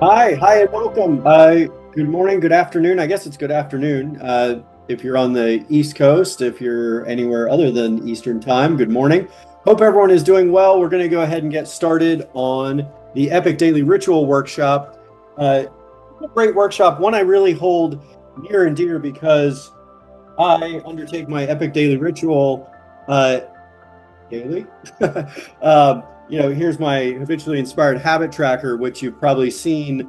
Hi, and welcome. Good morning, good afternoon. I guess it's good afternoon. If you're on the East Coast, if you're anywhere other than Eastern Time, good morning. Hope everyone is doing well. We're going to go ahead and get started on the Epic Daily Ritual Workshop. A great workshop, one I really hold near and dear because I undertake my Epic Daily Ritual uh, daily. Here's my habitually inspired habit tracker, which you've probably seen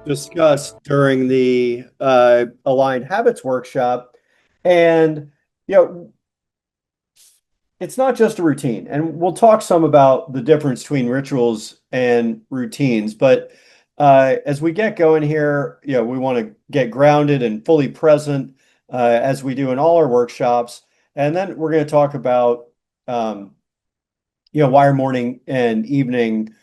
discussed during the Aligned Habits workshop. And, you know, it's not just a routine. And we'll talk some about the difference between rituals and routines. But as we get going here, we want to get grounded and fully present as we do in all our workshops. And then we're going to talk about um, why our morning and evening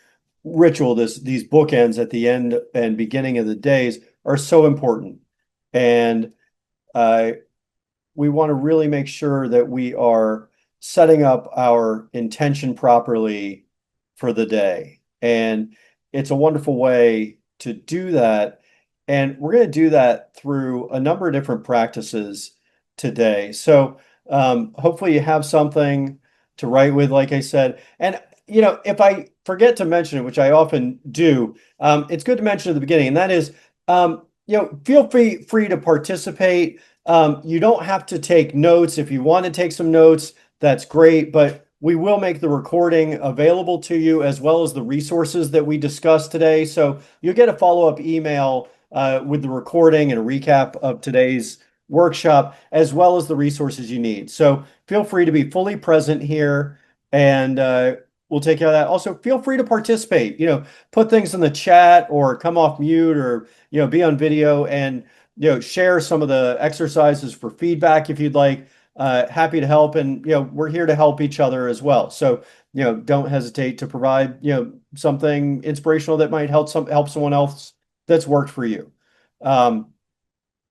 ritual, these bookends at the end and beginning of the days are so important. And uh, we want to really make sure that we are setting up our intention properly for the day. And it's a wonderful way to do that. And we're going to do that through a number of different practices today. So hopefully you have something to write with, like I said. And, if I forget to mention it, which I often do, it's good to mention at the beginning, and that is, feel free to participate. You don't have to take notes. If you want to take some notes, that's great, but we will make the recording available to you as well as the resources that we discussed today. So you'll get a follow-up email with the recording and a recap of today's workshop, as well as the resources you need. So feel free to be fully present here, and we'll take care of that. Also, feel free to participate. Put things in the chat or come off mute or be on video and share some of the exercises for feedback if you'd like. Happy to help, and we're here to help each other as well. So don't hesitate to provide something inspirational that might help someone else that's worked for you. Um,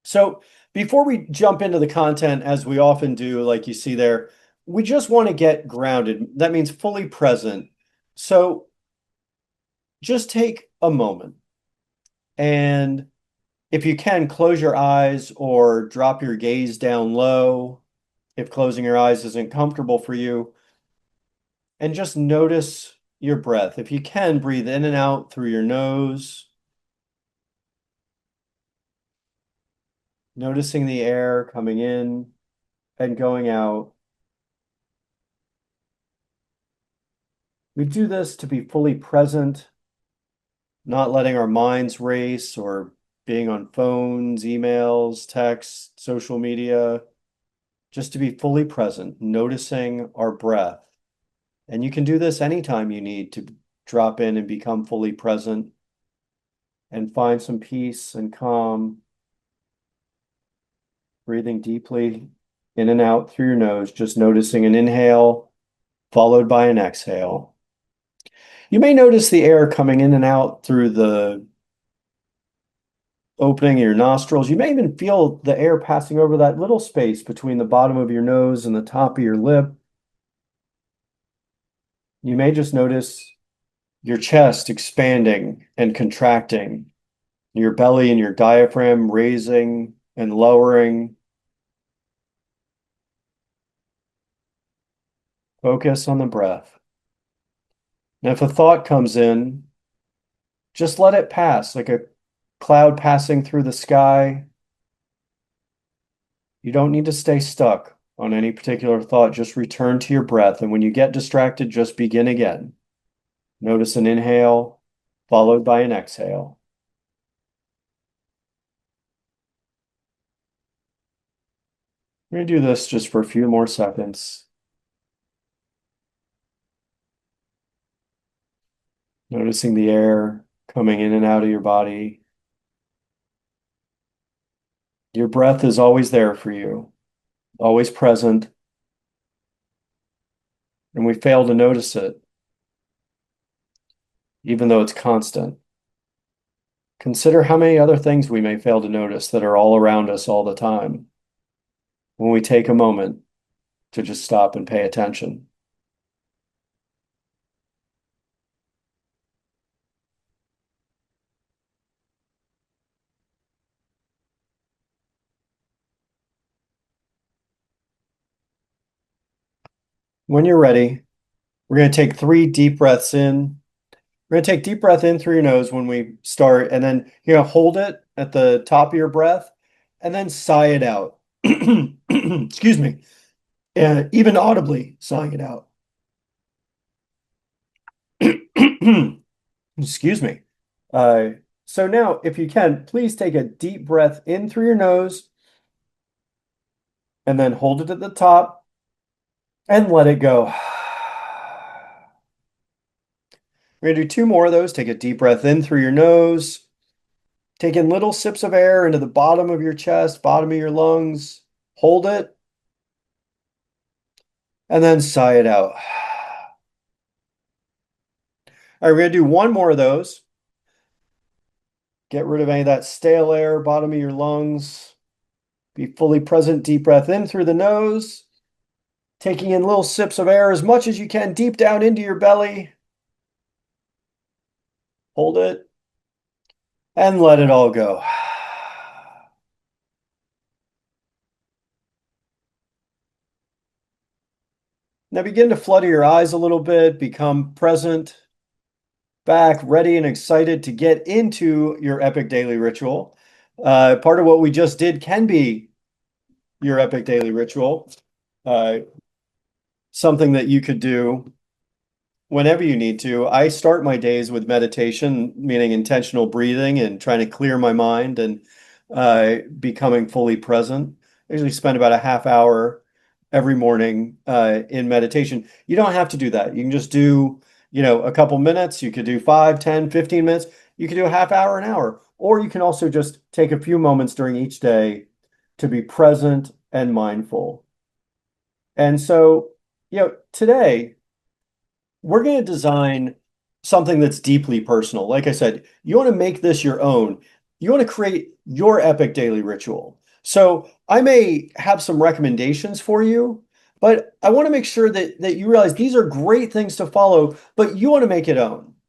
so before we jump into the content, as we often do, like you see there, we just want to get grounded. That means fully present. So just take a moment and if you can, close your eyes or drop your gaze down low if closing your eyes isn't comfortable for you, and just notice your breath. If you can, breathe in and out through your nose, noticing the air coming in and going out. We do this to be fully present, not letting our minds race or being on phones, emails, texts, social media, just to be fully present, noticing our breath. And you can do this anytime you need to drop in and become fully present and find some peace and calm, breathing deeply in and out through your nose, just noticing an inhale followed by an exhale. You may notice the air coming in and out through the opening of your nostrils. You may even feel the air passing over that little space between the bottom of your nose and the top of your lip. You may just notice your chest expanding and contracting, your belly and your diaphragm raising and lowering. Focus on the breath. And if a thought comes in, just let it pass like a cloud passing through the sky. You don't need to stay stuck on any particular thought. Just return to your breath. And when you get distracted, just begin again. Notice an inhale followed by an exhale. We're going to do this just for a few more seconds. Noticing the air coming in and out of your body. Your breath is always there for you, always present, and we fail to notice it, even though it's constant. Consider how many other things we may fail to notice that are all around us all the time when we take a moment to just stop and pay attention. When you're ready, we're going to take 3 deep breaths in. We're going to take deep breath in through your nose when we start, and then you're going to hold it at the top of your breath and then sigh it out. Excuse me. Even audibly sighing it out. Excuse me. Uh, so now, if you can, please take a deep breath in through your nose and then hold it at the top and let it go. We're going to do 2 more of those. Take a deep breath in through your nose. Take in little sips of air into the bottom of your chest, bottom of your lungs. Hold it and then sigh it out. All right, we're going to do 1 more of those. Get rid of any of that stale air, bottom of your lungs. Be fully present. Deep breath in through the nose. Taking in little sips of air as much as you can deep down into your belly. Hold it and let it all go. Now begin to flutter your eyes a little bit, become present, back, ready and excited to get into your epic daily ritual. Part of what we just did can be your epic daily ritual, something that you could do whenever you need to. I start my days with meditation, meaning intentional breathing and trying to clear my mind and becoming fully present. I usually spend about a half hour every morning in meditation. You don't have to do that. You can just do, a couple minutes. You could do 5, 10, 15 minutes. You could do a half hour, an hour, or you can also just take a few moments during each day to be present and mindful. And so, today we're going to design something that's deeply personal. Like I said, you want to make this your own. You want to create your epic daily ritual. So I may have some recommendations for you, but I want to make sure that you realize these are great things to follow, but you want to make it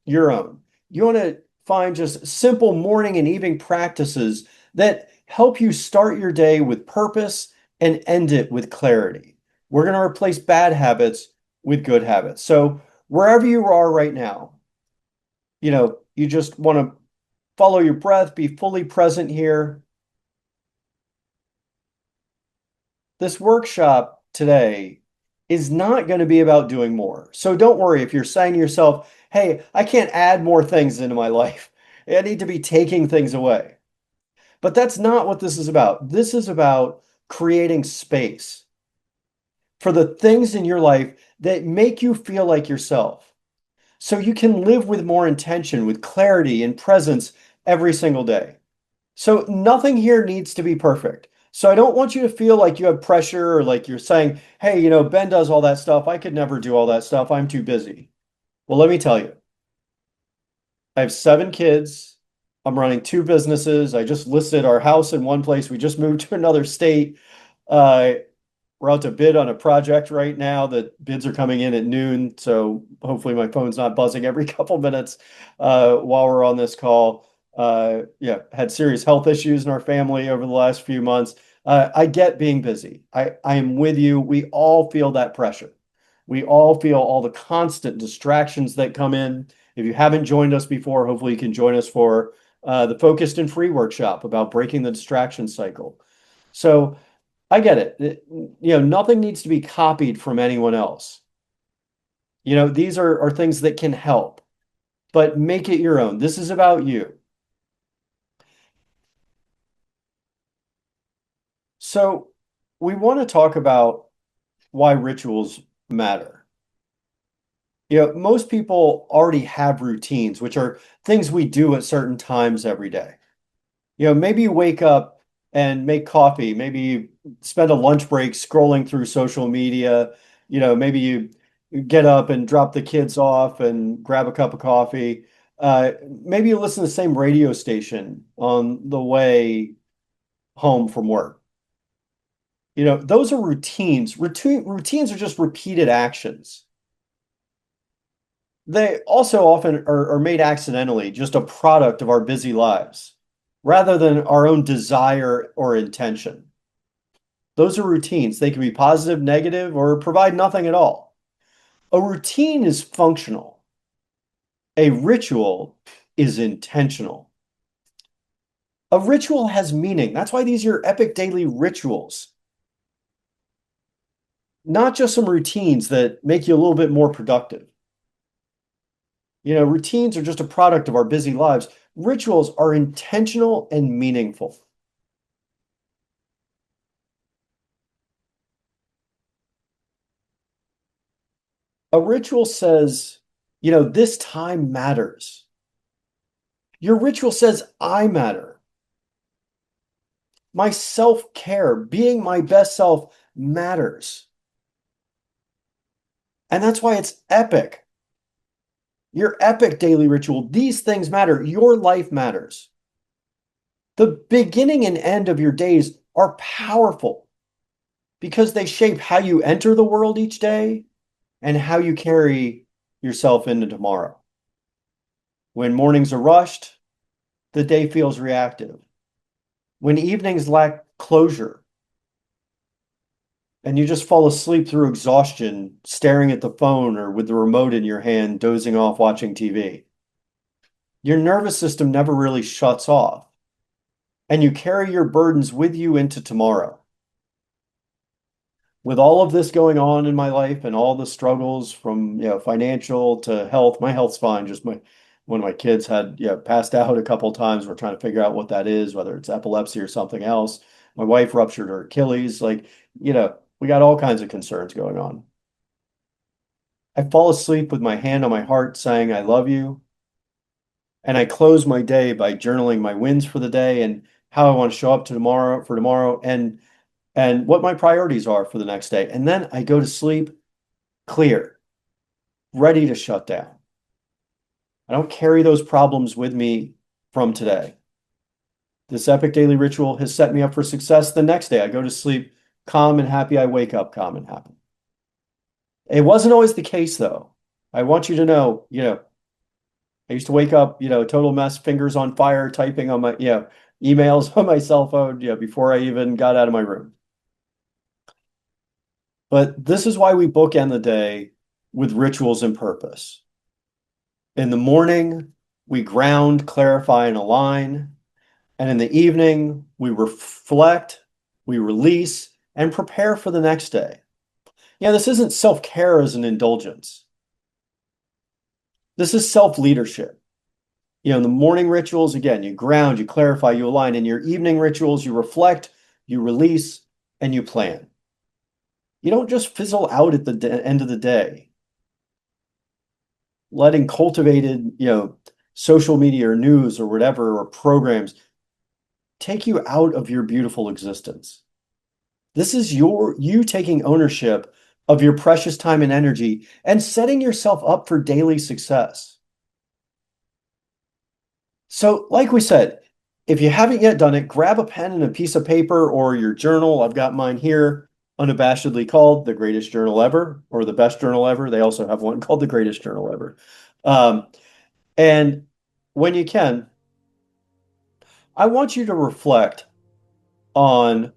your own. You want to find just simple morning and evening practices that help you start your day with purpose and end it with clarity. We're going to replace bad habits with good habits. So wherever you are right now, you just want to follow your breath, be fully present here. This workshop today is not going to be about doing more. So don't worry if you're saying to yourself, hey, I can't add more things into my life. I need to be taking things away. But that's not what this is about. This is about creating space for the things in your life that make you feel like yourself. So you can live with more intention, with clarity and presence every single day. So nothing here needs to be perfect. So I don't want you to feel like you have pressure or like you're saying, hey, Ben does all that stuff. I could never do all that stuff. I'm too busy. Well, let me tell you, I have 7 kids. I'm running 2 businesses. I just listed our house in one place. We just moved to another state. Uh, we're out to bid on a project right now. The bids are coming in at noon, so hopefully my phone's not buzzing every couple minutes while we're on this call. Yeah, had serious health issues in our family over the last few months. I get being busy. I am with you. We all feel that pressure. We all feel all the constant distractions that come in. If you haven't joined us before, hopefully you can join us for the Focused and Free workshop about breaking the distraction cycle. So I get it. Nothing needs to be copied from anyone else. These are things that can help, but make it your own. This is about you. So we want to talk about why rituals matter. Most people already have routines, which are things we do at certain times every day. Maybe you wake up and make coffee. Maybe you spend a lunch break scrolling through social media. Maybe you get up and drop the kids off and grab a cup of coffee. Maybe you listen to the same radio station on the way home from work. Those are routines. Routines are just repeated actions. They also often are made accidentally, just a product of our busy lives, rather than our own desire or intention. Those are routines. They can be positive, negative, or provide nothing at all. A routine is functional. A ritual is intentional. A ritual has meaning. That's why these are epic daily rituals, not just some routines that make you a little bit more productive. Routines are just a product of our busy lives. Rituals are intentional and meaningful. A ritual says, this time matters. Your ritual says, I matter. My self-care, being my best self matters. And that's why it's epic. Your epic daily ritual, these things matter. Your life matters. The beginning and end of your days are powerful because they shape how you enter the world each day and how you carry yourself into tomorrow. When mornings are rushed, the day feels reactive. When evenings lack closure and you just fall asleep through exhaustion, staring at the phone or with the remote in your hand, dozing off watching TV, your nervous system never really shuts off and you carry your burdens with you into tomorrow. With all of this going on in my life and all the struggles from financial to health, my health's fine. Just one of my kids had passed out a couple of times. We're trying to figure out what that is, whether it's epilepsy or something else. My wife ruptured her Achilles. We got all kinds of concerns going on. I fall asleep with my hand on my heart saying, I love you. And I close my day by journaling my wins for the day and how I want to show up for tomorrow and what my priorities are for the next day. And then I go to sleep clear, ready to shut down. I don't carry those problems with me from today. This epic daily ritual has set me up for success the next day. I go to sleep calm and happy. I wake up calm and happy. It wasn't always the case, though. I want you to know, I used to wake up, total mess, fingers on fire, typing on my, emails on my cell phone, before I even got out of my room. But this is why we bookend the day with rituals and purpose. In the morning, we ground, clarify, and align. And in the evening, we reflect, we release, and prepare for the next day. This isn't self-care as an indulgence. This is self-leadership. In the morning rituals, again, you ground, you clarify, you align. In your evening rituals, you reflect, you release, and you plan. You don't just fizzle out at the end of the day. Letting cultivated, social media or news or whatever, or programs take you out of your beautiful existence. This is you taking ownership of your precious time and energy and setting yourself up for daily success. So, like we said, if you haven't yet done it, grab a pen and a piece of paper or your journal. I've got mine here, unabashedly called The Greatest Journal Ever or The Best Journal Ever. They also have one called The Greatest Journal Ever. And when you can, I want you to reflect on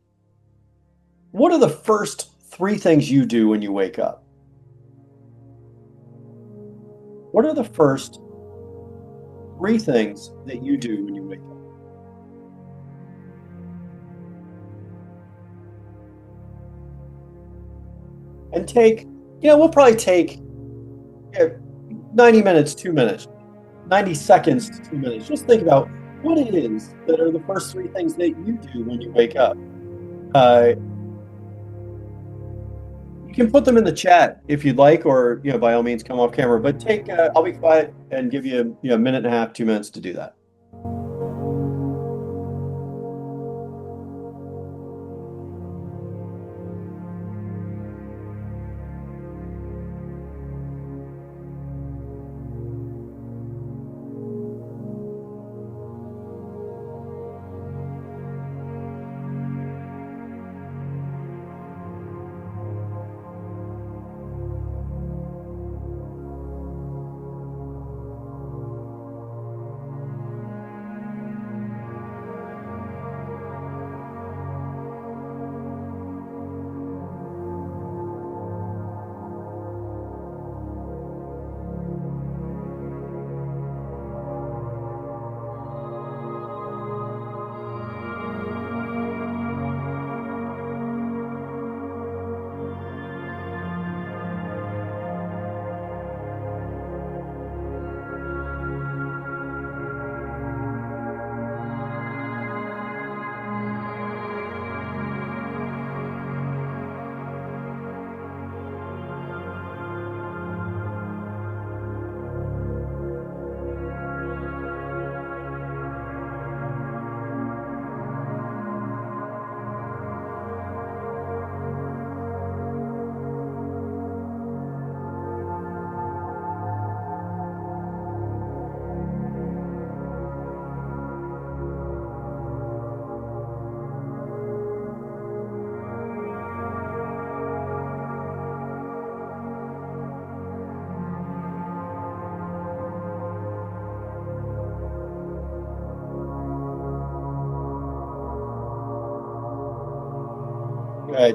what are the first three things you do when you wake up? What are the first three things that you do when you wake up? And we'll probably take 90 minutes, 2 minutes, 90 seconds to 2 minutes. Just think about what it is that are the first three things that you do when you wake up. You can put them in the chat if you'd like, or by all means, come off camera. But I'll be quiet and give you a minute and a half, 2 minutes to do that.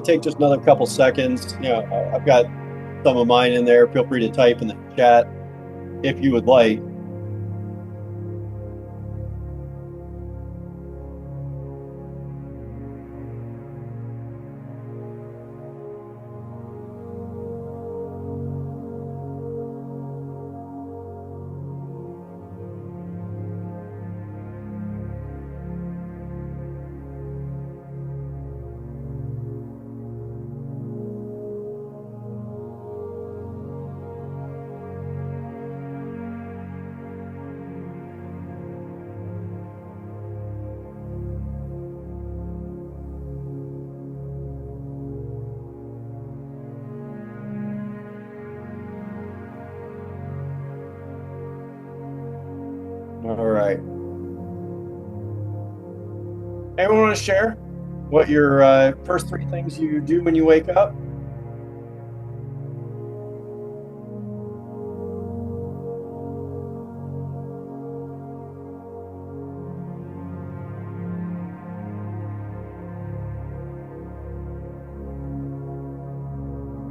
Take just another couple seconds. I've got some of mine in there. Feel free to type in the chat if you would like. All right. Anyone want to share what your first three things you do when you wake up?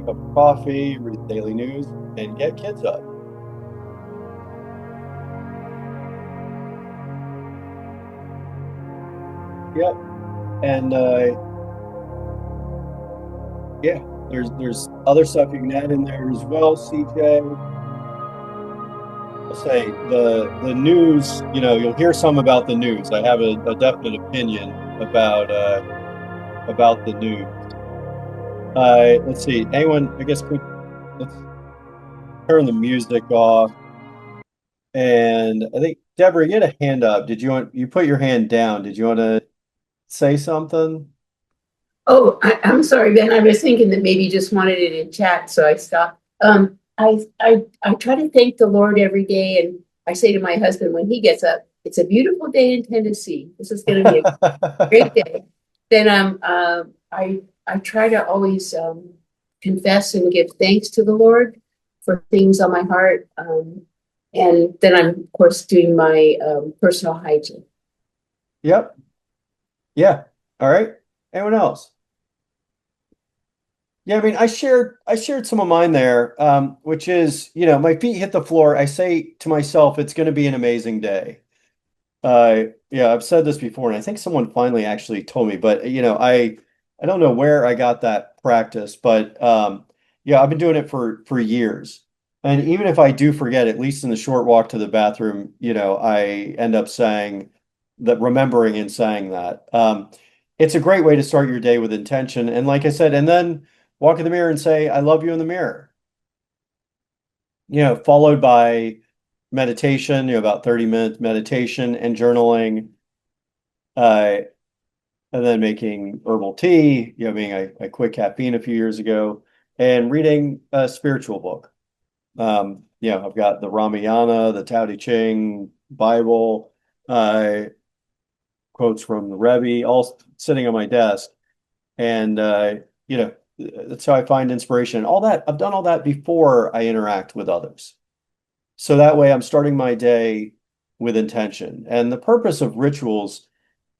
Cup of coffee, read the daily news, and get kids up. Yep. And yeah, there's other stuff you can add in there as well, CJ. I'll say the news, you'll hear some about the news. I have a definite opinion about the news. Let's see. Anyone, I guess let's turn the music off. And I think Deborah, you had a hand up. You put your hand down? Did you want to say something? Oh, I'm sorry, Ben. I was thinking that maybe you just wanted it in chat, so I stopped. I try to thank the Lord every day, and I say to my husband when he gets up, "It's a beautiful day in Tennessee. This is going to be a great day." Then I try to always confess and give thanks to the Lord for things on my heart, and then I'm of course doing my personal hygiene. Yep. Yeah. All right. Anyone else? Yeah, I mean, I shared some of mine there, which is, my feet hit the floor. I say to myself, it's going to be an amazing day. Yeah, I've said this before, and I think someone finally actually told me, but I don't know where I got that practice, but yeah, I've been doing it for years. And even if I do forget, at least in the short walk to the bathroom, I end up saying that, remembering and saying that. It's a great way to start your day with intention. And like I said, and then walk in the mirror and say, I love you in the mirror, followed by meditation, about 30 minutes meditation and journaling, uh, and then making herbal tea, being I quit caffeine a few years ago, and reading a spiritual book. I've got the Ramayana, the Tao Te Ching, Bible, uh, quotes from the Rebbe, all sitting on my desk. And, that's how I find inspiration. All that, I've done all that before I interact with others. So that way I'm starting my day with intention. And the purpose of rituals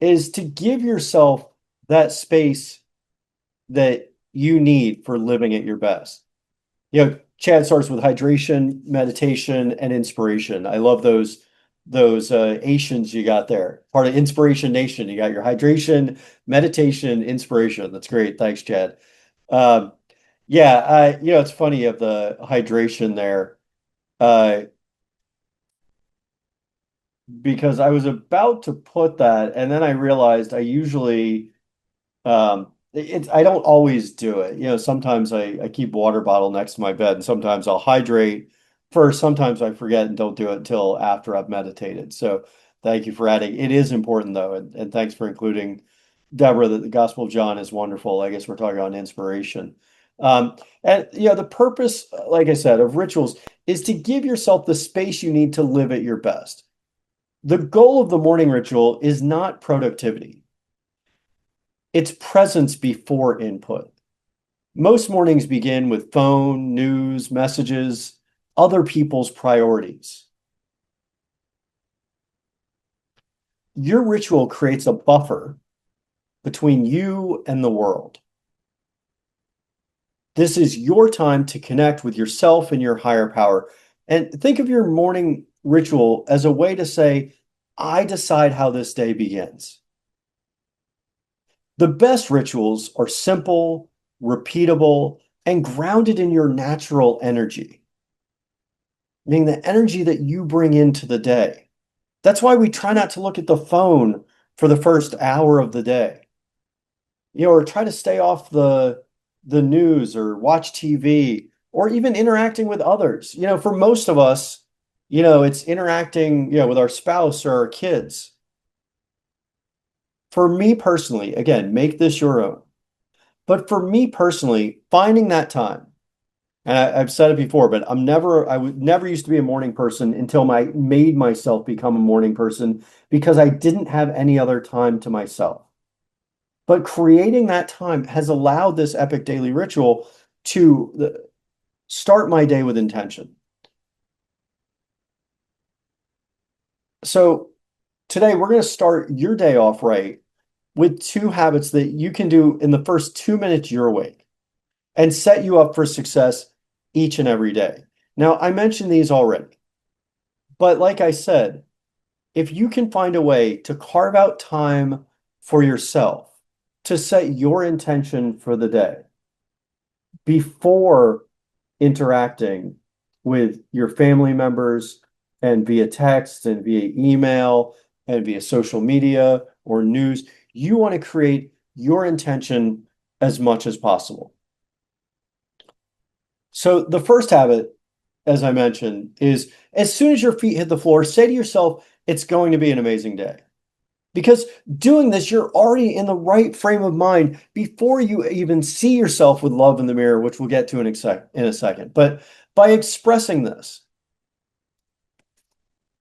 is to give yourself that space that you need for living at your best. Chad starts with hydration, meditation, and inspiration. I love those Asians you got there. Part of Inspiration Nation. You got your hydration, meditation, inspiration. That's great. Thanks, Chad. Um, yeah, it's funny of the hydration there. Uh, because I was about to put that, and then I realized I usually I don't always do it. Sometimes I keep water bottle next to my bed, and sometimes I'll hydrate first. Sometimes I forget and don't do it until after I've meditated. So thank you for adding. It is important though, and thanks for including Deborah that the Gospel of John is wonderful. I guess we're talking about inspiration. And the purpose, like I said, of rituals is to give yourself the space you need to live at your best. The goal of the morning ritual is not productivity. It's presence before input. Most mornings begin with phone, news, messages, other people's priorities. Your ritual creates a buffer between you and the world. This is your time to connect with yourself and your higher power. And think of your morning ritual as a way to say, I decide how this day begins. The best rituals are simple, repeatable, and grounded in your natural energy, meaning the energy that you bring into the day. That's why we try not to look at the phone for the first hour of the day, or try to stay off the news or watch TV or even interacting with others. For most of us, it's interacting, with our spouse or our kids. For me personally, again, make this your own. But for me personally, finding that time, and I've said it before, but I would never used to be a morning person until I made myself become a morning person because I didn't have any other time to myself. But creating that time has allowed this epic daily ritual to start my day with intention. So today we're going to start your day off right with two habits that you can do in the first 2 minutes you're awake and set you up for success each and every day. Now, I mentioned these already, but like I said, if you can find a way to carve out time for yourself to set your intention for the day before interacting with your family members and via text and via email and via social media or news, you want to create your intention as much as possible. So the first habit, as I mentioned, is as soon as your feet hit the floor, say to yourself, it's going to be an amazing day. Because doing this, you're already in the right frame of mind before you even see yourself with love in the mirror, which we'll get to in a second. But by expressing this,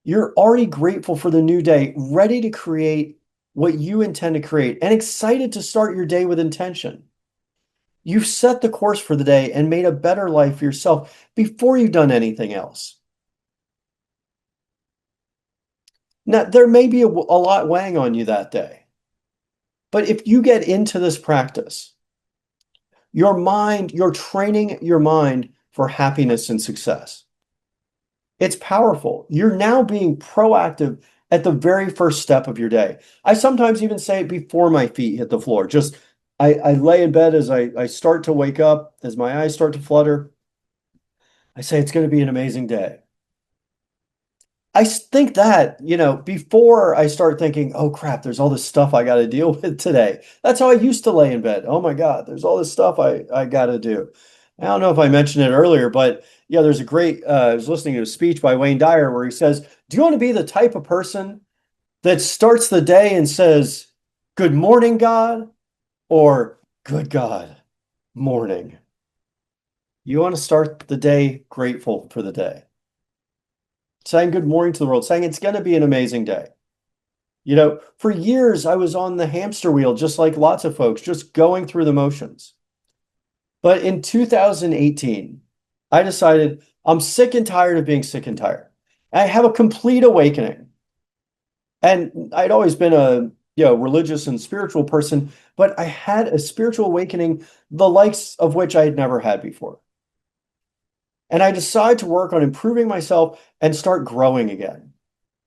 you're already grateful for the new day, ready to create what you intend to create, and excited to start your day with intention. You've set the course for the day and made a better life for yourself before you've done anything else. Now, there may be a lot weighing on you that day, but if you get into this practice, you're training your mind for happiness and success. It's powerful. You're now being proactive at the very first step of your day. I sometimes even say it before my feet hit the floor. Just I lay in bed as I start to wake up, as my eyes start to flutter. I say it's going to be an amazing day. I think that, before I start thinking, oh crap, there's all this stuff I got to deal with today. That's how I used to lay in bed. Oh my God, there's all this stuff I got to do. I don't know if I mentioned it earlier, but yeah, there's a great, I was listening to a speech by Wayne Dyer where he says, do you want to be the type of person that starts the day and says, good morning, God, or good God, morning? You want to start the day grateful for the day, saying good morning to the world, saying it's going to be an amazing day. For years, I was on the hamster wheel, just like lots of folks, just going through the motions. But in 2018, I decided I'm sick and tired of being sick and tired. I have a complete awakening. And I'd always been a religious and spiritual person, but I had a spiritual awakening, the likes of which I had never had before. And I decided to work on improving myself and start growing again.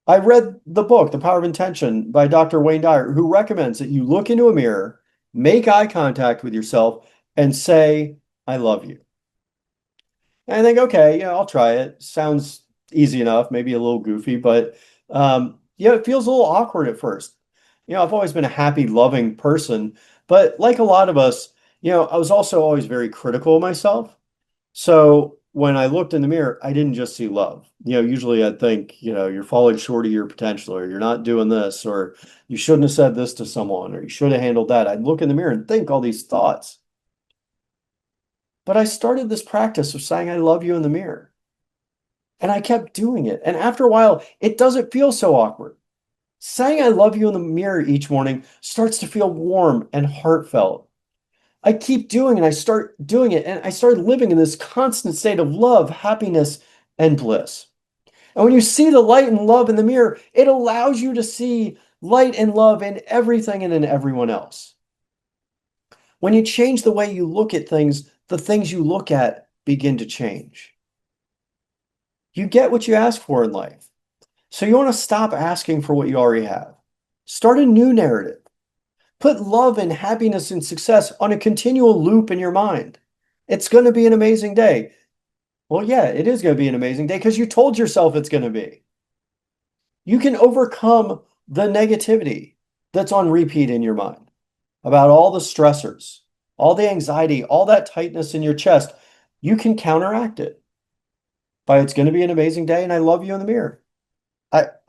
I read the book, The Power of Intention by Dr. Wayne Dyer, who recommends that you look into a mirror, make eye contact with yourself, and say, I love you. And I think, okay, yeah, I'll try it. Sounds easy enough, maybe a little goofy, but it feels a little awkward at first. I've always been a happy, loving person, but like a lot of us, I was also always very critical of myself. So when I looked in the mirror, I didn't just see love. Usually I'd think, you're falling short of your potential, or you're not doing this, or you shouldn't have said this to someone, or you should have handled that. I'd look in the mirror and think all these thoughts. But I started this practice of saying, I love you in the mirror. And I kept doing it. And after a while, it doesn't feel so awkward. Saying I love you in the mirror each morning starts to feel warm and heartfelt. I keep doing it. I start doing it. And I started living in this constant state of love, happiness, and bliss. And when you see the light and love in the mirror, it allows you to see light and love in everything and in everyone else. When you change the way you look at things, the things you look at begin to change. You get what you ask for in life. So you want to stop asking for what you already have. Start a new narrative. Put love and happiness and success on a continual loop in your mind. It's going to be an amazing day. Well, yeah, it is going to be an amazing day because you told yourself it's going to be. You can overcome the negativity that's on repeat in your mind about all the stressors, all the anxiety, all that tightness in your chest. You can counteract it by it's going to be an amazing day and I love you in the mirror.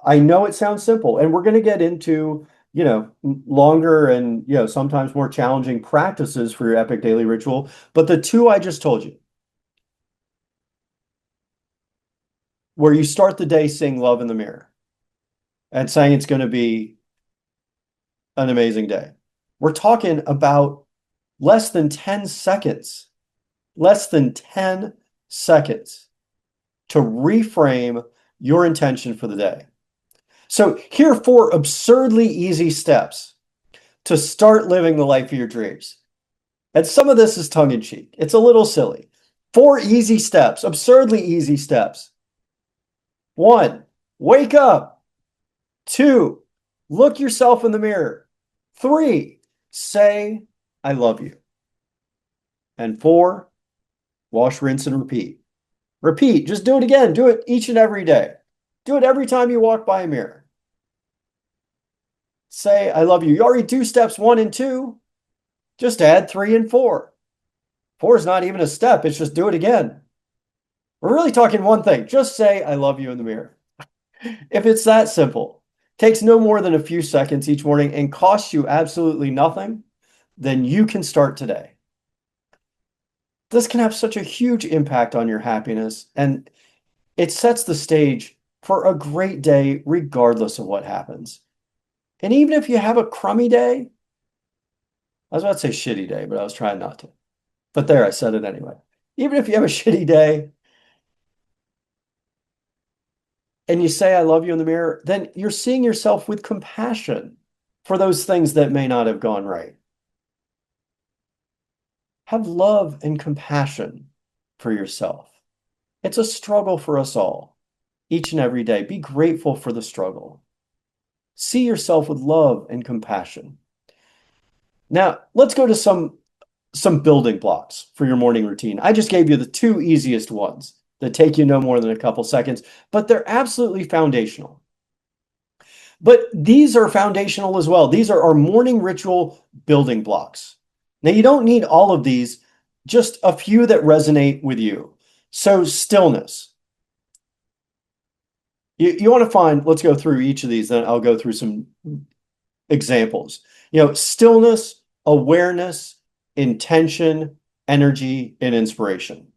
I know it sounds simple, and we're going to get into, longer and, sometimes more challenging practices for your epic daily ritual. But the two I just told you, where you start the day saying love in the mirror and saying it's going to be an amazing day. We're talking about less than 10 seconds, less than 10 seconds to reframe your intention for the day. So here are four absurdly easy steps to start living the life of your dreams. And some of this is tongue in cheek. It's a little silly. Four easy steps, absurdly easy steps. One, wake up. Two, look yourself in the mirror. Three, say, I love you. And four, wash, rinse, and repeat. Repeat, just do it again. Do it each and every day. Do it every time you walk by a mirror. Say, I love you. You already do steps 1 and 2. Just add 3 and 4. 4 is not even a step. It's just do it again. We're really talking one thing. Just say, I love you in the mirror. If it's that simple, takes no more than a few seconds each morning and costs you absolutely nothing, then you can start today. This can have such a huge impact on your happiness, and it sets the stage for a great day regardless of what happens. And even if you have a crummy day, I was about to say shitty day, but I was trying not to. But there, I said it anyway. Even if you have a shitty day and you say, I love you in the mirror, then you're seeing yourself with compassion for those things that may not have gone right. Have love and compassion for yourself. It's a struggle for us all, each and every day. Be grateful for the struggle. See yourself with love and compassion. Now, let's go to some building blocks for your morning routine. I just gave you the two easiest ones that take you no more than a couple seconds, but they're absolutely foundational. But these are foundational as well. These are our morning ritual building blocks. Now, you don't need all of these, just a few that resonate with you. So, stillness. You want to find, let's go through each of these, then I'll go through some examples. Stillness, awareness, intention, energy, and inspiration.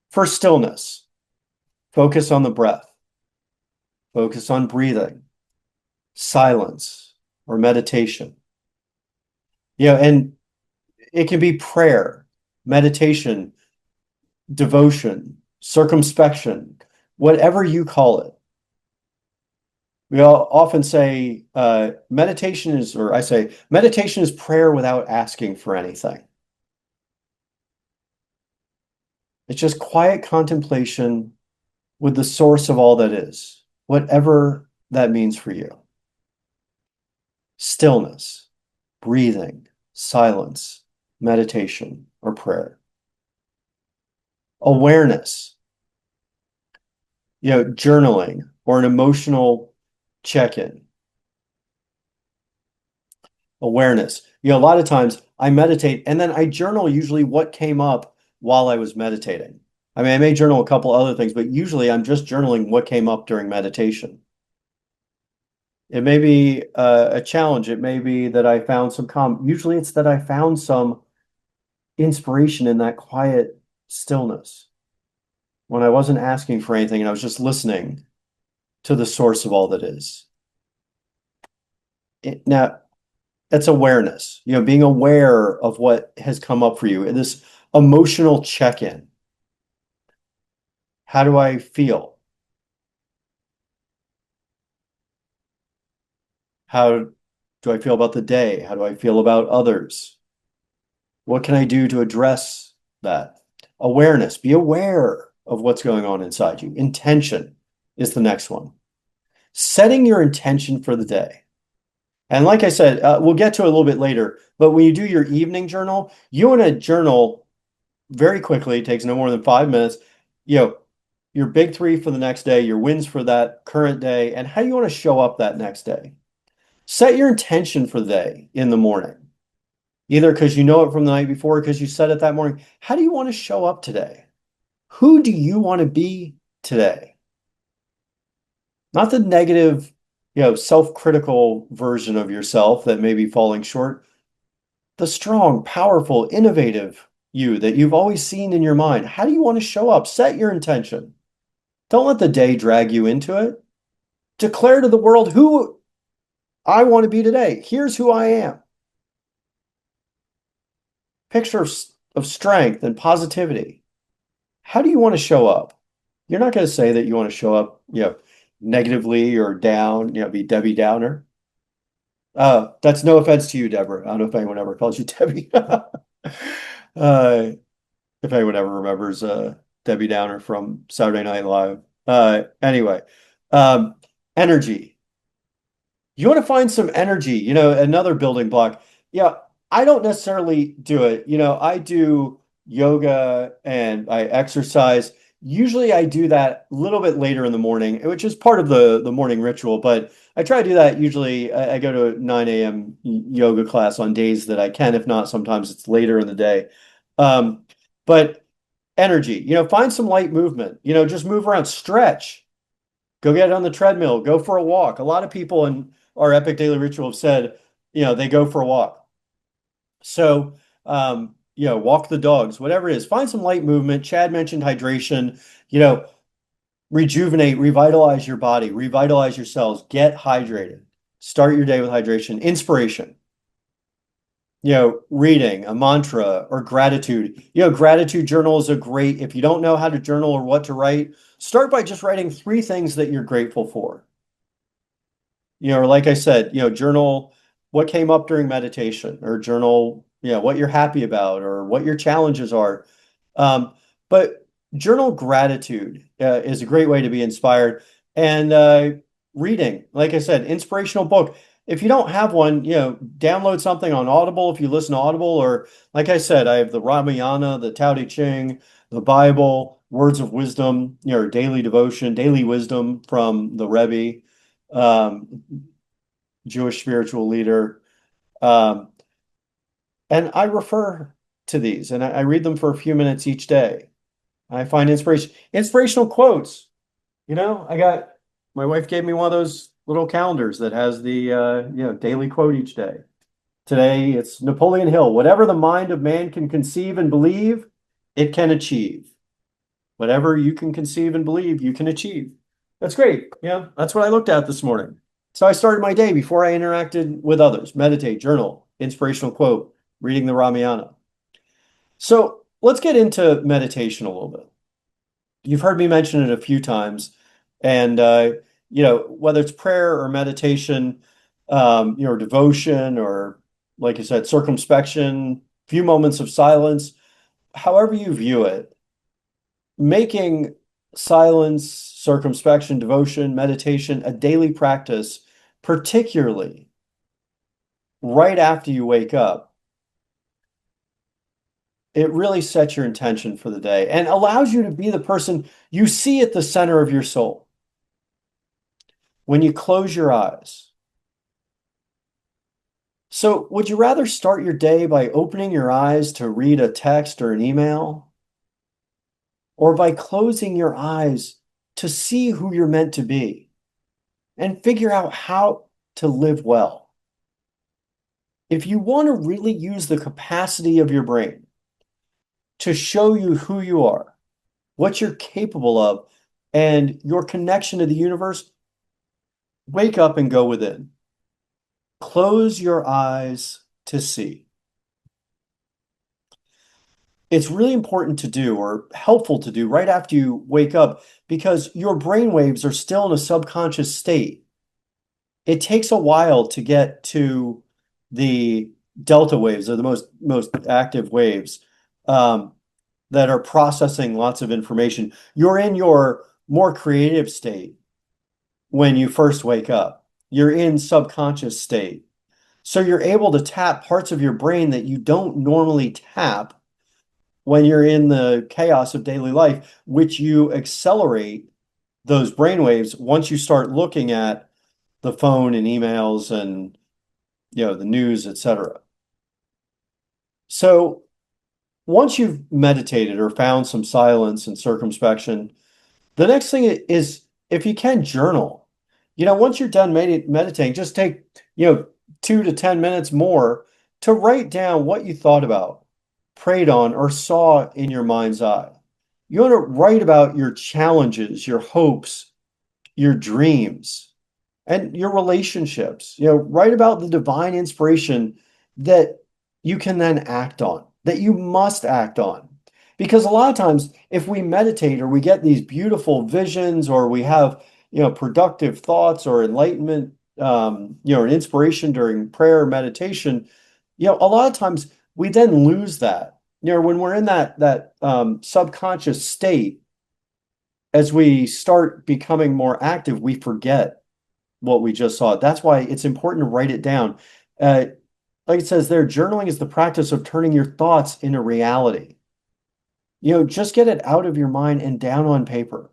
For stillness, focus on the breath, focus on breathing, silence, or meditation. And it can be prayer, meditation, devotion, circumspection, whatever you call it. We all often say meditation is, or I say, meditation is prayer without asking for anything. It's just quiet contemplation with the source of all that is, whatever that means for you. Stillness, breathing, silence, meditation, or prayer. Awareness, journaling or an emotional check-in. Awareness. A lot of times I meditate and then I journal usually what came up while I was meditating. I mean, I may journal a couple other things, but usually I'm just journaling what came up during meditation. It may be a challenge. It may be that I found some calm. Usually it's that I found some inspiration in that quiet stillness when I wasn't asking for anything and I was just listening to the source of all that is. Now, that's awareness, being aware of what has come up for you, this emotional check-in. How do I feel? How do I feel about the day? How do I feel about others? What can I do to address that? Awareness. Be aware of what's going on inside you. Intention is the next one. Setting your intention for the day. And like I said, we'll get to it a little bit later, but when you do your evening journal, you want to journal very quickly. It takes no more than 5 minutes. You know, your big three for the next day, your wins for that current day, and how you want to show up that next day. Set your intention for the day in the morning, either because you know it from the night before, because you said it that morning. How do you want to show up today? Who do you want to be today? Not the negative, self-critical version of yourself that may be falling short. The strong, powerful, innovative you that you've always seen in your mind. How do you want to show up? Set your intention. Don't let the day drag you into it. Declare to the world who I want to be today. Here's who I am. Picture of strength and positivity. How do you want to show up? You're not going to say that you want to show up, negatively or down, be Debbie Downer. That's no offense to you, Deborah. I don't know if anyone ever calls you Debbie. If anyone ever remembers Debbie Downer from Saturday Night Live. Anyway, um, energy. You want to find some energy, another building block. Yeah, I don't necessarily do it. I do yoga and I exercise. Usually I do that a little bit later in the morning, which is part of the morning ritual, but I try to do that usually. I go to a 9 a.m. yoga class on days that I can. If not, sometimes it's later in the day. But energy, find some light movement, just move around, stretch, go get on the treadmill, go for a walk. A lot of people in our Epic Daily Ritual have said, they go for a walk. So, walk the dogs, whatever it is, find some light movement. Chad mentioned hydration, rejuvenate, revitalize your body, revitalize your cells, get hydrated. Start your day with hydration. Inspiration, reading a mantra or gratitude. Gratitude journal is a great, if you don't know how to journal or what to write, start by just writing 3 things that you're grateful for. Or like I said, journal what came up during meditation, or journal, what you're happy about or what your challenges are. But journal gratitude is a great way to be inspired. And reading, like I said, inspirational book. If you don't have one, download something on Audible if you listen to Audible, or like I said, I have the Ramayana, the Tao Te Ching, the Bible, words of wisdom, daily devotion, daily wisdom from the Rebbe, um, Jewish spiritual leader. Um, and I refer to these and I read them for a few minutes each day. I find inspirational quotes. I got my wife gave me one of those little calendars that has the daily quote each day. Today it's Napoleon Hill. Whatever the mind of man can conceive and believe, it can achieve. Whatever you can conceive and believe, you can achieve. That's great. Yeah, that's what I looked at this morning. So I started my day before I interacted with others. Meditate, journal, inspirational quote, reading the Ramayana. So let's get into meditation a little bit. You've heard me mention it a few times, and whether it's prayer or meditation, devotion, or like you said, circumspection, few moments of silence, however you view it, making silence, circumspection, devotion, meditation a daily practice, particularly right after you wake up, it really sets your intention for the day and allows you to be the person you see at the center of your soul. When you close your eyes. So, would you rather start your day by opening your eyes to read a text or an email? Or by closing your eyes to see who you're meant to be and figure out how to live well? If you want to really use the capacity of your brain to show you who you are, what you're capable of, and your connection to the universe, wake up and go within. Close your eyes to see. It's really important to do, or helpful to do, right after you wake up, because your brain waves are still in a subconscious state. It takes a while to get to the delta waves are the most active waves um, that are processing lots of information. You're in your more creative state when you first wake up. You're in subconscious state. So you're able to tap parts of your brain that you don't normally tap when you're in the chaos of daily life, which you accelerate those brain waves once you start looking at the phone and emails and the news, etc. So once you've meditated or found some silence and circumspection, the next thing is if you can journal. Once you're done meditating, just take, 2 to 10 minutes more to write down what you thought about, prayed on, or saw in your mind's eye. You want to write about your challenges, your hopes, your dreams, and your relationships. Write about the divine inspiration that you can then act on, that you must act on. Because a lot of times, if we meditate or we get these beautiful visions or we have, productive thoughts or enlightenment, an inspiration during prayer or meditation, a lot of times we then lose that. When we're in that subconscious state, as we start becoming more active, we forget what we just saw. That's why it's important to write it down. Uh, like it says there, journaling is the practice of turning your thoughts into reality. Just get it out of your mind and down on paper.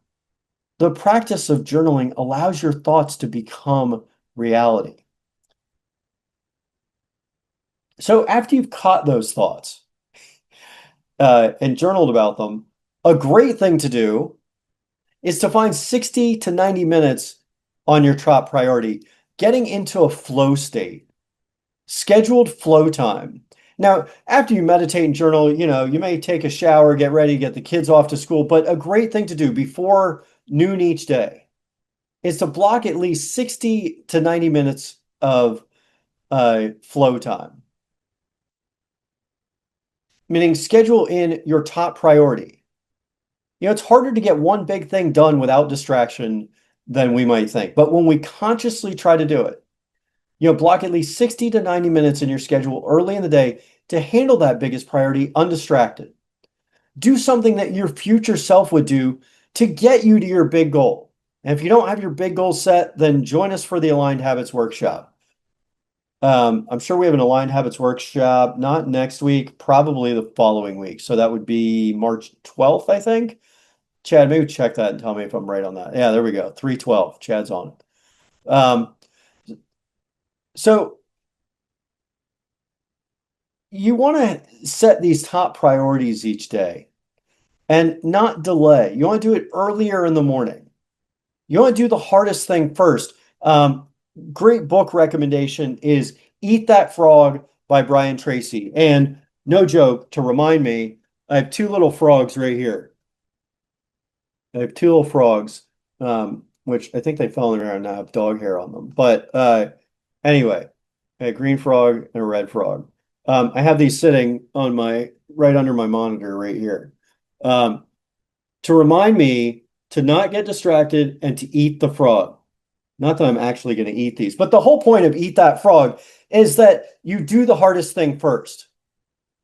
The practice of journaling allows your thoughts to become reality. So after you've caught those thoughts and journaled about them, a great thing to do is to find 60 to 90 minutes on your top priority, getting into a flow state. Scheduled flow time. Now, after you meditate and journal, you may take a shower, get ready, get the kids off to school, but a great thing to do before noon each day is to block at least 60 to 90 minutes of flow time, meaning schedule in your top priority. It's harder to get one big thing done without distraction than we might think, but when we consciously try to do it, block at least 60 to 90 minutes in your schedule early in the day to handle that biggest priority undistracted. Do something that your future self would do to get you to your big goal. And if you don't have your big goal set, then join us for the Aligned Habits Workshop. I'm sure we have an Aligned Habits Workshop, not next week, probably the following week. So that would be March 12th, I think. Chad, maybe check that and tell me if I'm right on that. Yeah, there we go. 3/12. Chad's on. Um, so you want to set these top priorities each day and not delay. You want to do it earlier in the morning. You want to do the hardest thing first. Great book recommendation is Eat That Frog by Brian Tracy. And no joke, to remind me, I have two little frogs right here. I have two little frogs, which I think they fell in the ground and have dog hair on them. But anyway, a green frog and a red frog. I have these sitting on right under my monitor right here. Um, to remind me to not get distracted and to eat the frog. Not that I'm actually going to eat these, but the whole point of Eat That Frog is that you do the hardest thing first.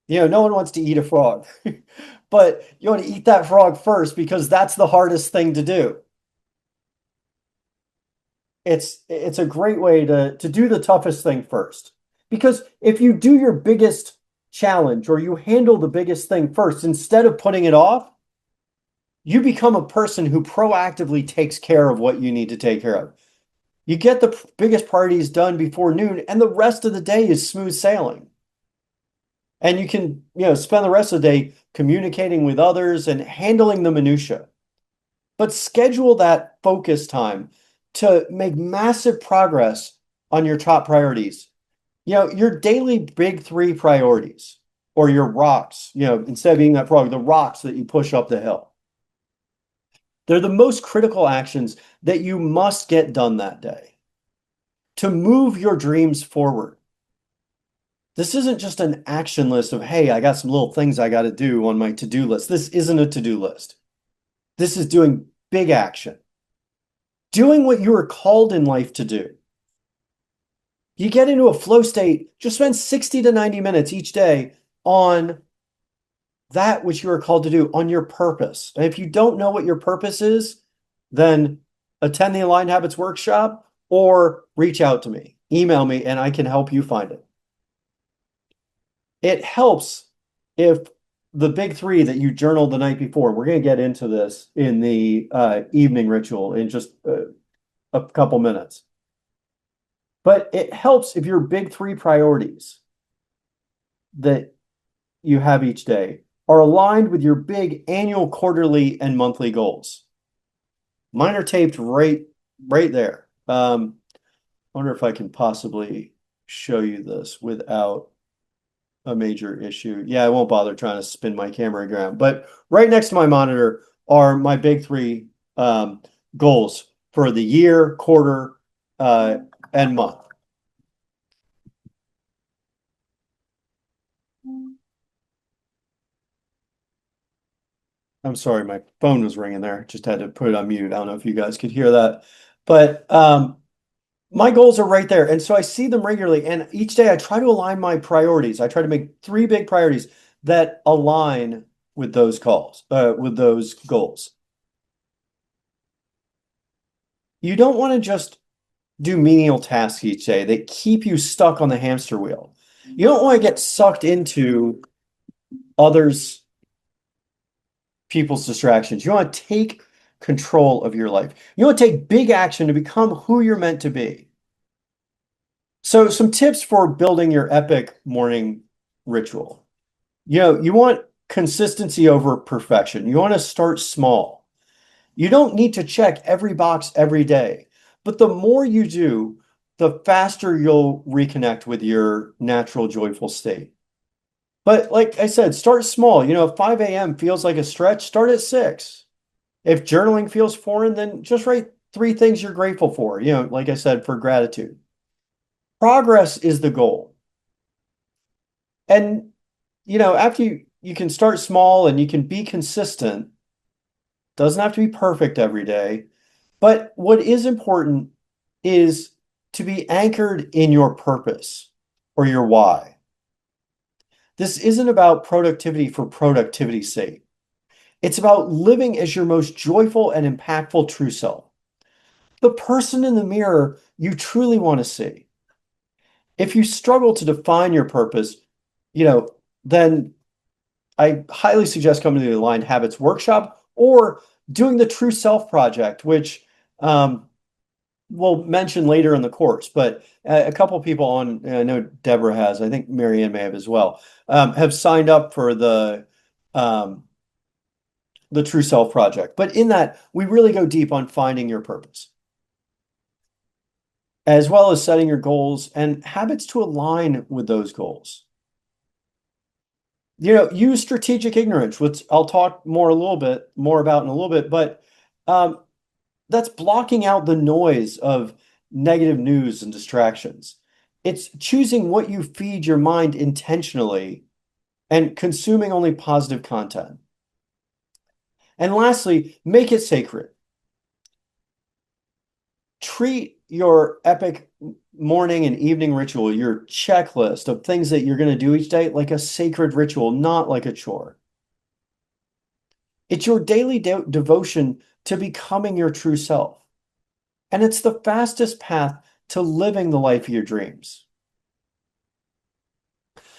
No one wants to eat a frog, but you want to eat that frog first because that's the hardest thing to do. It's a great way to do the toughest thing first. Because if you do your biggest challenge or you handle the biggest thing first instead of putting it off, you become a person who proactively takes care of what you need to take care of. You get the biggest priorities done before noon, and the rest of the day is smooth sailing. And you can, spend the rest of the day communicating with others and handling the minutia. But schedule that focus time to make massive progress on your top priorities. Your daily big three priorities or your rocks, instead of being that frog, the rocks that you push up the hill. They're the most critical actions that you must get done that day to move your dreams forward. This isn't just an action list of, hey, I got some little things I got to do on my to-do list. This isn't a to-do list. This is doing big action. Doing what you are called in life to do. You get into a flow state, just spend 60 to 90 minutes each day on that which you are called to do, on your purpose. And if you don't know what your purpose is, then attend the Aligned Habits workshop or reach out to me, email me, and I can help you find it. It helps if the big three that you journaled the night before, we're going to get into this in the evening ritual in just a couple minutes. But it helps if your big three priorities that you have each day are aligned with your big annual, quarterly, and monthly goals. Mine are taped right there. I wonder if I can possibly show you this without a major issue. Yeah, I won't bother trying to spin my camera around. But right next to my monitor are my big three goals for the year, quarter, and month. I'm sorry, my phone was ringing there. Just had to put it on mute. I don't know if you guys could hear that. But my goals are right there. And so I see them regularly. And each day I try to align my priorities. I try to make three big priorities that align with those with those goals. You don't want to just do menial tasks each day that keep you stuck on the hamster wheel. You don't want to get sucked into others' people's distractions. You want to take control of your life. You want to take big action to become who you're meant to be. So some tips for building your epic morning ritual. You want consistency over perfection. You want to start small. You don't need to check every box every day, but the more you do, the faster you'll reconnect with your natural joyful state. But like I said, start small. If 5 a.m. feels like a stretch, start at 6. If journaling feels foreign, then just write 3 things you're grateful for, like I said, for gratitude. Progress is the goal. And, after you can start small and you can be consistent, doesn't have to be perfect every day. But what is important is to be anchored in your purpose or your why. This isn't about productivity for productivity's sake. It's about living as your most joyful and impactful true self, the person in the mirror you truly want to see. If you struggle to define your purpose, then I highly suggest coming to the Aligned Habits workshop or doing the True Self Project, which we'll mention later in the course. But a couple people I know Deborah has, I think Marianne may have as well, have signed up for the True Self Project. But in that, we really go deep on finding your purpose, as well as setting your goals and habits to align with those goals. Use strategic ignorance, which I'll talk a little bit more about in a little bit, but that's blocking out the noise of negative news and distractions. It's choosing what you feed your mind intentionally and consuming only positive content. And lastly, make it sacred. Treat your epic morning and evening ritual, your checklist of things that you're going to do each day, like a sacred ritual, not like a chore. It's your daily devotion to becoming your true self. And it's the fastest path to living the life of your dreams.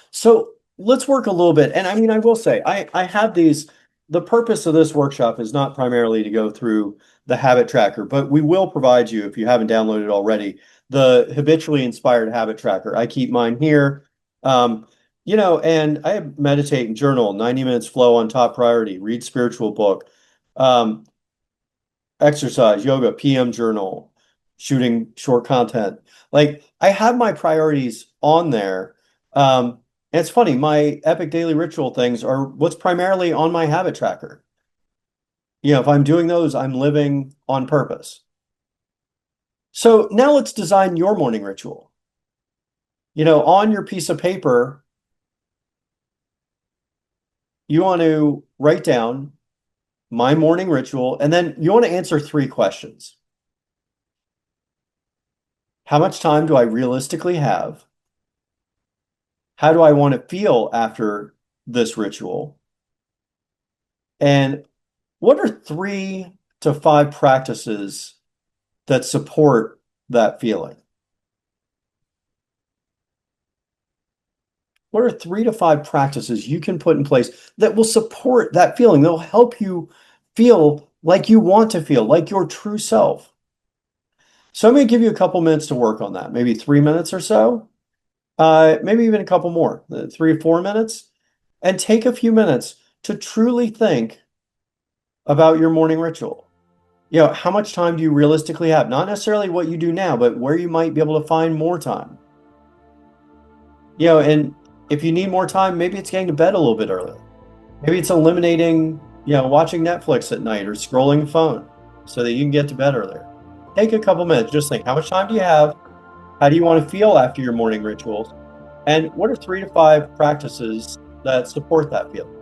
So let's work a little bit. And I mean, I will say, I have the purpose of this workshop is not primarily to go through the habit tracker, but we will provide you, if you haven't downloaded already, the habitually inspired habit tracker. I keep mine here. And I have meditate and journal, 90 minutes flow on top priority, read spiritual book, exercise, yoga, PM journal, shooting short content. Like I have my priorities on there. And it's funny, my epic daily ritual things are what's primarily on my habit tracker. If I'm doing those, I'm living on purpose. So now let's design your morning ritual. On your piece of paper, you want to write down my morning ritual, and then you want to answer 3 questions. How much time do I realistically have? How do I want to feel after this ritual? And what are 3 to 5 practices that support that feeling? What are 3 to 5 practices you can put in place that will support that feeling? They'll help you feel like you want to feel, like your true self. So I'm going to give you a couple minutes to work on that, maybe 3 minutes or so, maybe even a couple more, 3 or 4 minutes, and take a few minutes to truly think about your morning ritual. How much time do you realistically have? Not necessarily what you do now, but where you might be able to find more time. And if you need more time, maybe it's getting to bed a little bit earlier. Maybe it's eliminating, watching Netflix at night or scrolling the phone so that you can get to bed earlier. Take a couple minutes, just think, how much time do you have? How do you want to feel after your morning rituals? And what are 3 to 5 practices that support that feeling?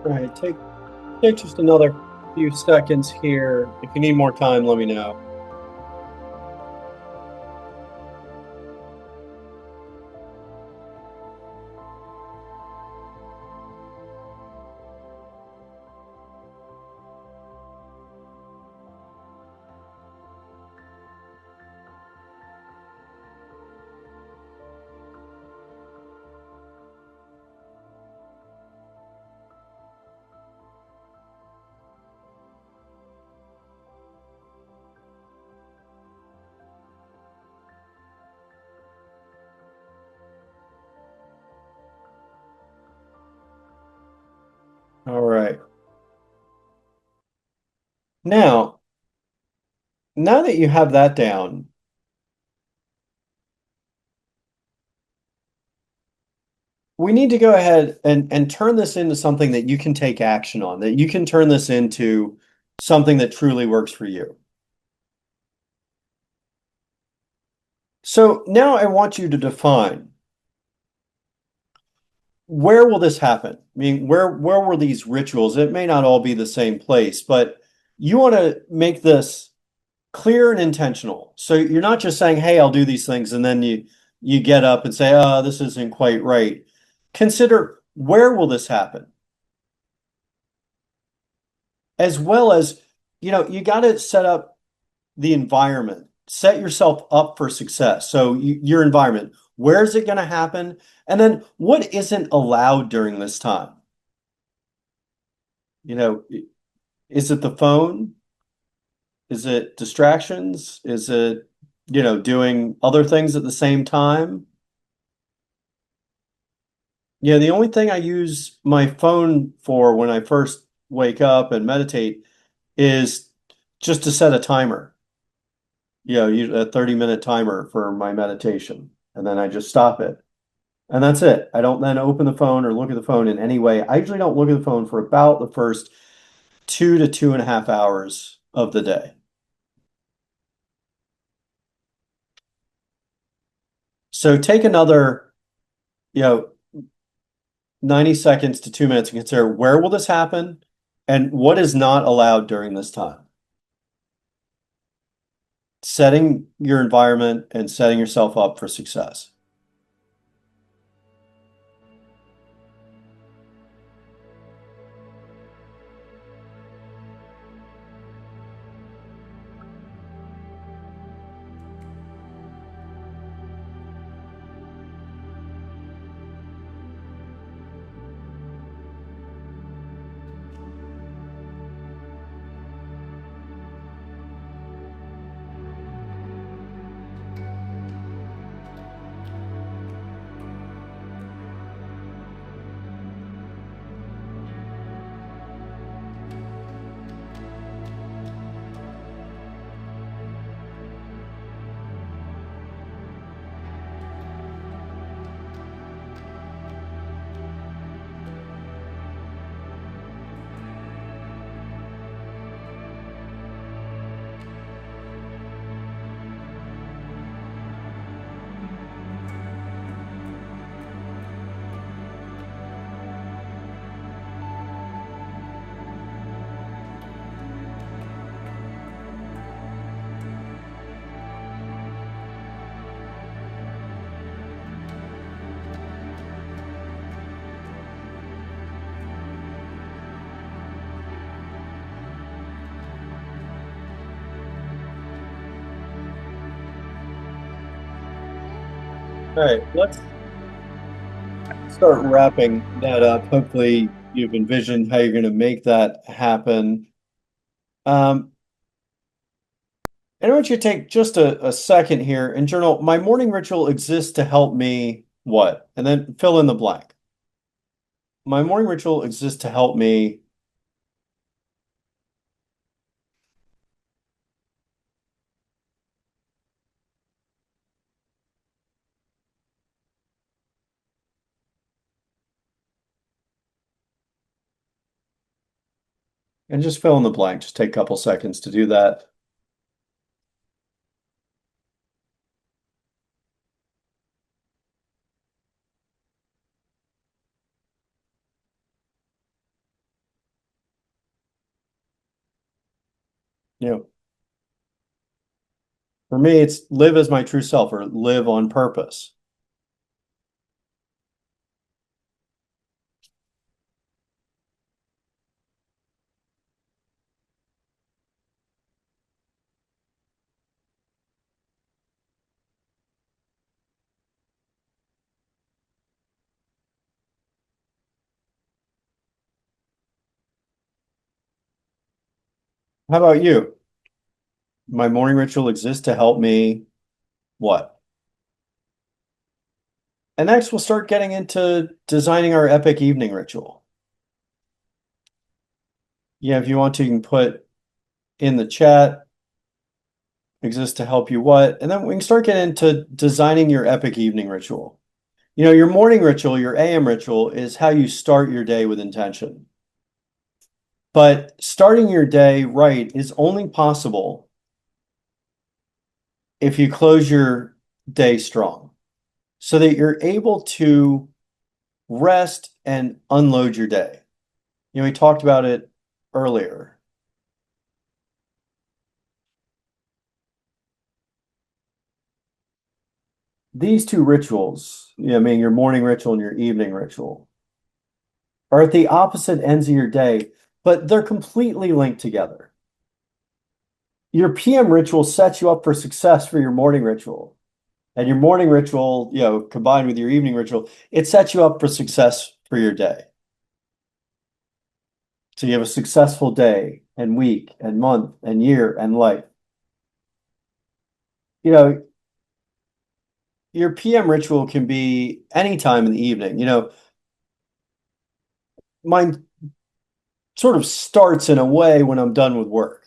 All right, take just another few seconds here. If you need more time, let me know. All right. Now, now that you have that down, we need to go ahead and turn this into something that you can take action on, that you can turn this into something that truly works for you. So now I want you to define, where will this happen? I mean, where were these rituals? It may not all be the same place, but you want to make this clear and intentional. So you're not just saying, "Hey, I'll do these things," and then you get up and say, "Oh, this isn't quite right." Consider, where will this happen? As well as, you got to set up the environment, set yourself up for success. So your environment, where is it going to happen? And then what isn't allowed during this time? You know, is it the phone? Is it distractions? Is it, doing other things at the same time? Yeah, the only thing I use my phone for when I first wake up and meditate is just to set a timer. A 30-minute timer for my meditation. And then I just stop it. And that's it. I don't then open the phone or look at the phone in any way. I usually don't look at the phone for about the first 2 to 2.5 hours of the day. So take another, you know, 90 seconds to 2 minutes and consider, where will this happen and what is not allowed during this time. Setting your environment and setting yourself up for success. All right, let's start wrapping that up. Hopefully, you've envisioned how you're going to make that happen. Um, and I want you to take just a second here and journal. My morning ritual exists to help me what? And then fill in the blank. My morning ritual exists to help me, and just fill in the blank. Just take a couple seconds to do that. You know, for me, it's live as my true self or live on purpose. How about you? My morning ritual exists to help me what? And next, we'll start getting into designing our epic evening ritual. Yeah, if you want to, you can put in the chat, exists to help you what? And then we can start getting into designing your epic evening ritual. Your morning ritual, your AM ritual is how you start your day with intention. But starting your day right is only possible if you close your day strong so that you're able to rest and unload your day. We talked about it earlier. These two rituals, I mean, your morning ritual and your evening ritual, are at the opposite ends of your day, but they're completely linked together. Your PM ritual sets you up for success for your morning ritual. And your morning ritual, combined with your evening ritual, it sets you up for success for your day. So you have a successful day and week and month and year and life. You know, your PM ritual can be any time in the evening. Mine sort of starts in a way when I'm done with work.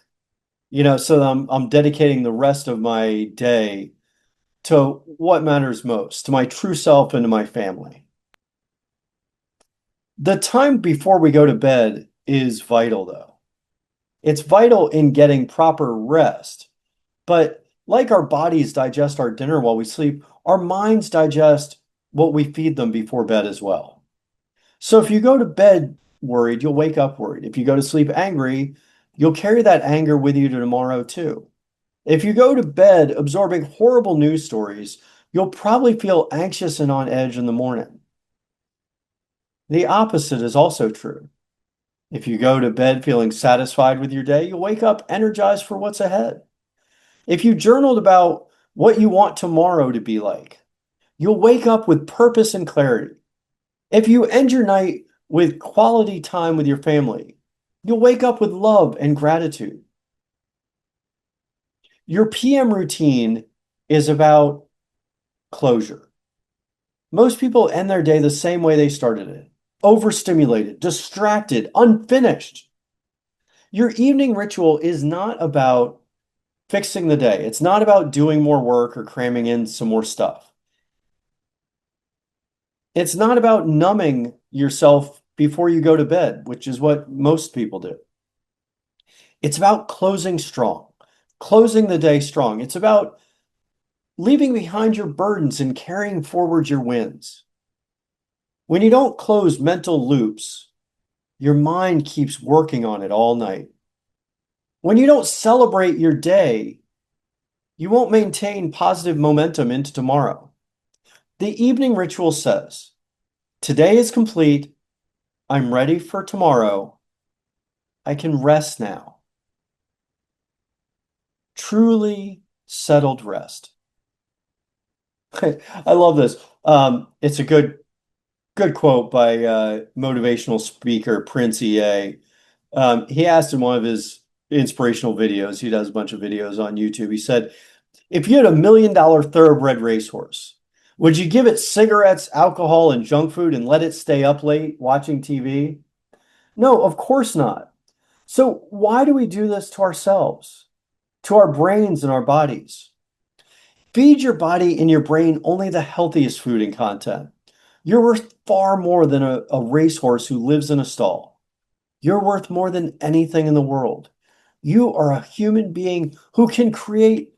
So I'm dedicating the rest of my day to what matters most, to my true self and to my family. The time before we go to bed is vital, though. It's vital in getting proper rest. But like our bodies digest our dinner while we sleep, our minds digest what we feed them before bed as well. So if you go to bed worried, you'll wake up worried. If you go to sleep angry, you'll carry that anger with you to tomorrow too. If you go to bed absorbing horrible news stories, you'll probably feel anxious and on edge in the morning. The opposite is also true. If you go to bed feeling satisfied with your day, you'll wake up energized for what's ahead. If you journaled about what you want tomorrow to be like, you'll wake up with purpose and clarity. If you end your night with quality time with your family, you'll wake up with love and gratitude. Your PM routine is about closure. Most people end their day the same way they started it: overstimulated, distracted, unfinished. Your evening ritual is not about fixing the day. It's not about doing more work or cramming in some more stuff. It's not about numbing yourself before you go to bed, which is what most people do. It's about closing strong, closing the day strong. It's about leaving behind your burdens and carrying forward your wins. When you don't close mental loops, your mind keeps working on it all night. When you don't celebrate your day, you won't maintain positive momentum into tomorrow. The evening ritual says, today is complete. I'm ready for tomorrow. I can rest now. Truly settled rest. I love this. It's a good quote by motivational speaker Prince EA. He asked in one of his inspirational videos, he does a bunch of videos on YouTube. He said, if you had $1 million thoroughbred racehorse, would you give it cigarettes, alcohol, and junk food and let it stay up late watching TV? No, of course not. So why do we do this to ourselves, to our brains and our bodies? Feed your body and your brain only the healthiest food and content. You're worth far more than a racehorse who lives in a stall. You're worth more than anything in the world. You are a human being who can create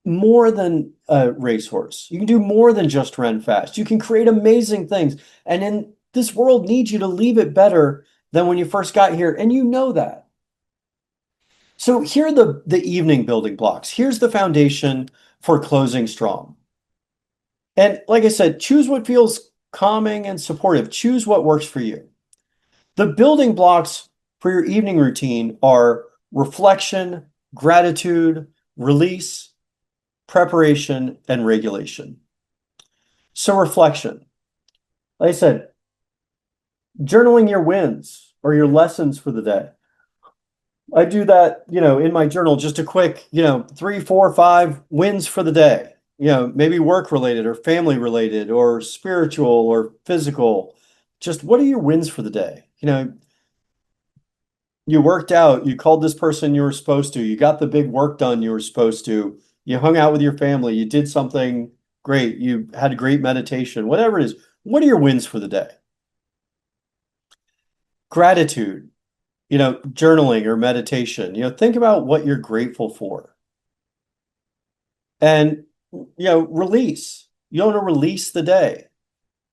more than a racehorse. You can do more than just run fast. You can create amazing things. And in this world needs you to leave it better than when you first got here. And you know that. So here are the evening building blocks. Here's the foundation for closing strong. And like I said, choose what feels calming and supportive. Choose what works for you. The building blocks for your evening routine are reflection, gratitude, release, preparation, and regulation. So reflection, like I said, journaling your wins or your lessons for the day. I do that, in my journal, just a quick, 3, 4, 5 wins for the day. Maybe work related or family related or spiritual or physical. Just what are your wins for the day? You worked out, you called this person you were supposed to, you got the big work done you were supposed to, you hung out with your family, you did something great, you had a great meditation, whatever it is. What are your wins for the day? Gratitude, journaling or meditation, think about what you're grateful for. And release. You want to release the day.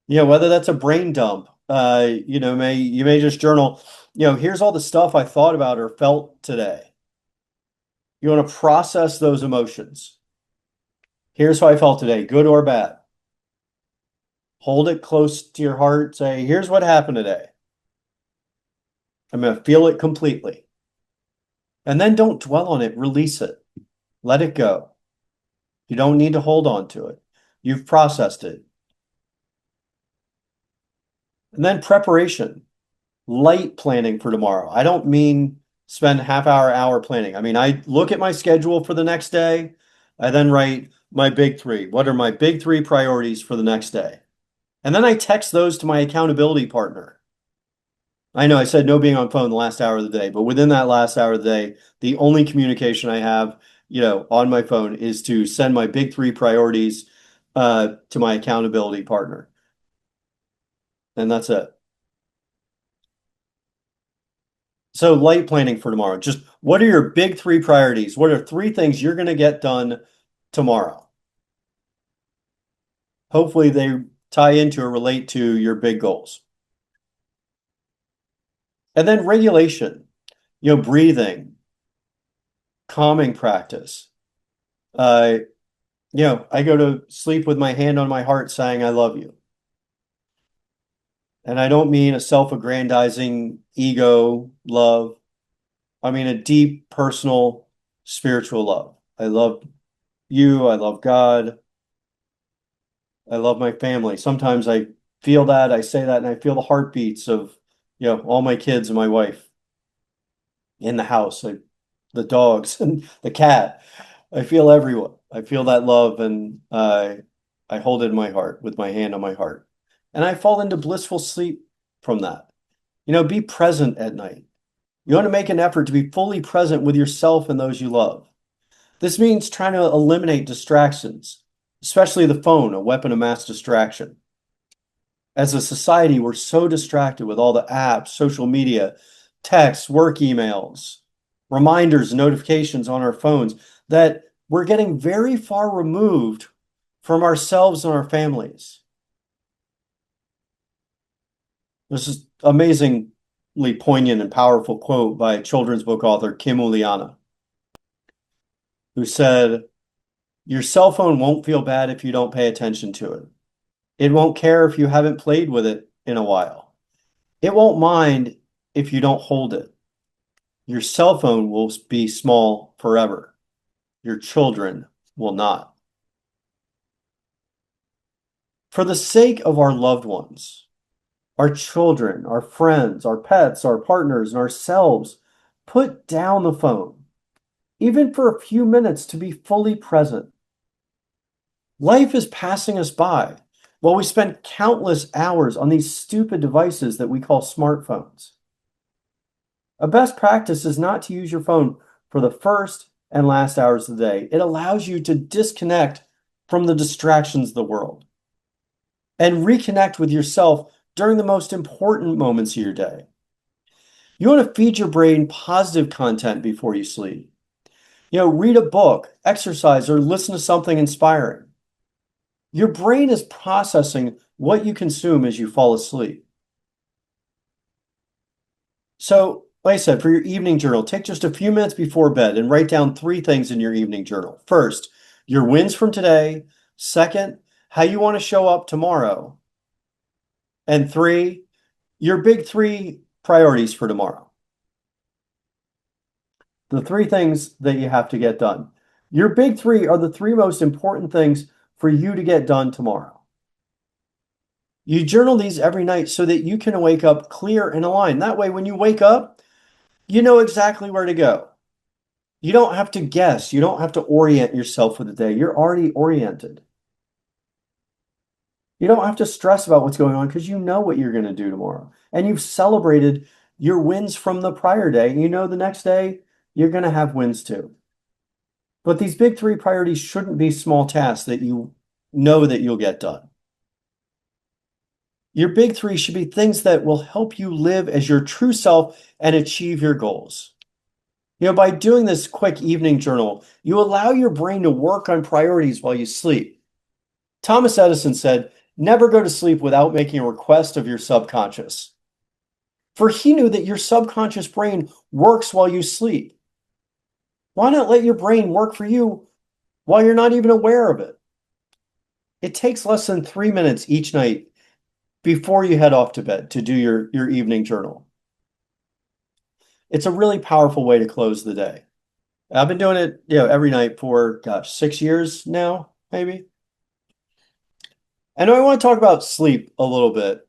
Whether that's a brain dump, you may just journal, here's all the stuff I thought about or felt today. You want to process those emotions. Here's how I felt today, good or bad. Hold it close to your heart. Say, here's what happened today. I'm going to feel it completely. And then don't dwell on it. Release it. Let it go. You don't need to hold on to it. You've processed it. And then preparation, light planning for tomorrow. I don't mean spend half hour planning. I mean, I look at my schedule for the next day. I then write my big three. What are my big three priorities for the next day? And then I text those to my accountability partner. I know I said no being on phone the last hour of the day, but within that last hour of the day, the only communication I have, on my phone is to send my big three priorities to my accountability partner. And that's it. So light planning for tomorrow. Just what are your big three priorities? What are three things you're going to get done tomorrow? Hopefully they tie into or relate to your big goals. And then regulation, breathing, calming practice. Uh, I go to sleep with my hand on my heart saying, I love you. And I don't mean a self-aggrandizing ego love. I mean a deep, personal, spiritual love. I love you. I love God. I love my family. Sometimes I feel that, I say that, and I feel the heartbeats of, all my kids and my wife in the house, like the dogs and the cat. I feel everyone. I feel that love, and I hold it in my heart with my hand on my heart. And I fall into blissful sleep from that. Be present at night. You want to make an effort to be fully present with yourself and those you love. This means trying to eliminate distractions, especially the phone, a weapon of mass distraction. As a society, we're so distracted with all the apps, social media, texts, work emails, reminders, notifications on our phones that we're getting very far removed from ourselves and our families. This is amazingly poignant and powerful quote by children's book author Kim Uliana, who said, your cell phone won't feel bad if you don't pay attention to it. It won't care if you haven't played with it in a while. It won't mind if you don't hold it. Your cell phone will be small forever. Your children will not. For the sake of our loved ones, our children, our friends, our pets, our partners, and ourselves, put down the phone, even for a few minutes to be fully present. Life is passing us by while we spend countless hours on these stupid devices that we call smartphones. A best practice is not to use your phone for the first and last hours of the day. It allows you to disconnect from the distractions of the world and reconnect with yourself during the most important moments of your day. You want to feed your brain positive content before you sleep. Read a book, exercise, or listen to something inspiring. Your brain is processing what you consume as you fall asleep. So, like I said, for your evening journal, take just a few minutes before bed and write down three things in your evening journal. First, your wins from today. Second, how you want to show up tomorrow. And three, your big three priorities for tomorrow. The three things that you have to get done. Your big three are the three most important things for you to get done tomorrow. You journal these every night so that you can wake up clear and aligned. That way, when you wake up, you know exactly where to go. You don't have to guess. You don't have to orient yourself for the day. You're already oriented. You don't have to stress about what's going on because you know what you're going to do tomorrow. And you've celebrated your wins from the prior day. You know the next day you're going to have wins too. But these big three priorities shouldn't be small tasks that you know that you'll get done. Your big three should be things that will help you live as your true self and achieve your goals. By doing this quick evening journal, you allow your brain to work on priorities while you sleep. Thomas Edison said, never go to sleep without making a request of your subconscious. For he knew that your subconscious brain works while you sleep. Why not let your brain work for you while you're not even aware of it? It takes less than 3 minutes each night before you head off to bed to do your evening journal. It's a really powerful way to close the day. I've been doing it, every night for, gosh, 6 years now, maybe. And I want to talk about sleep a little bit.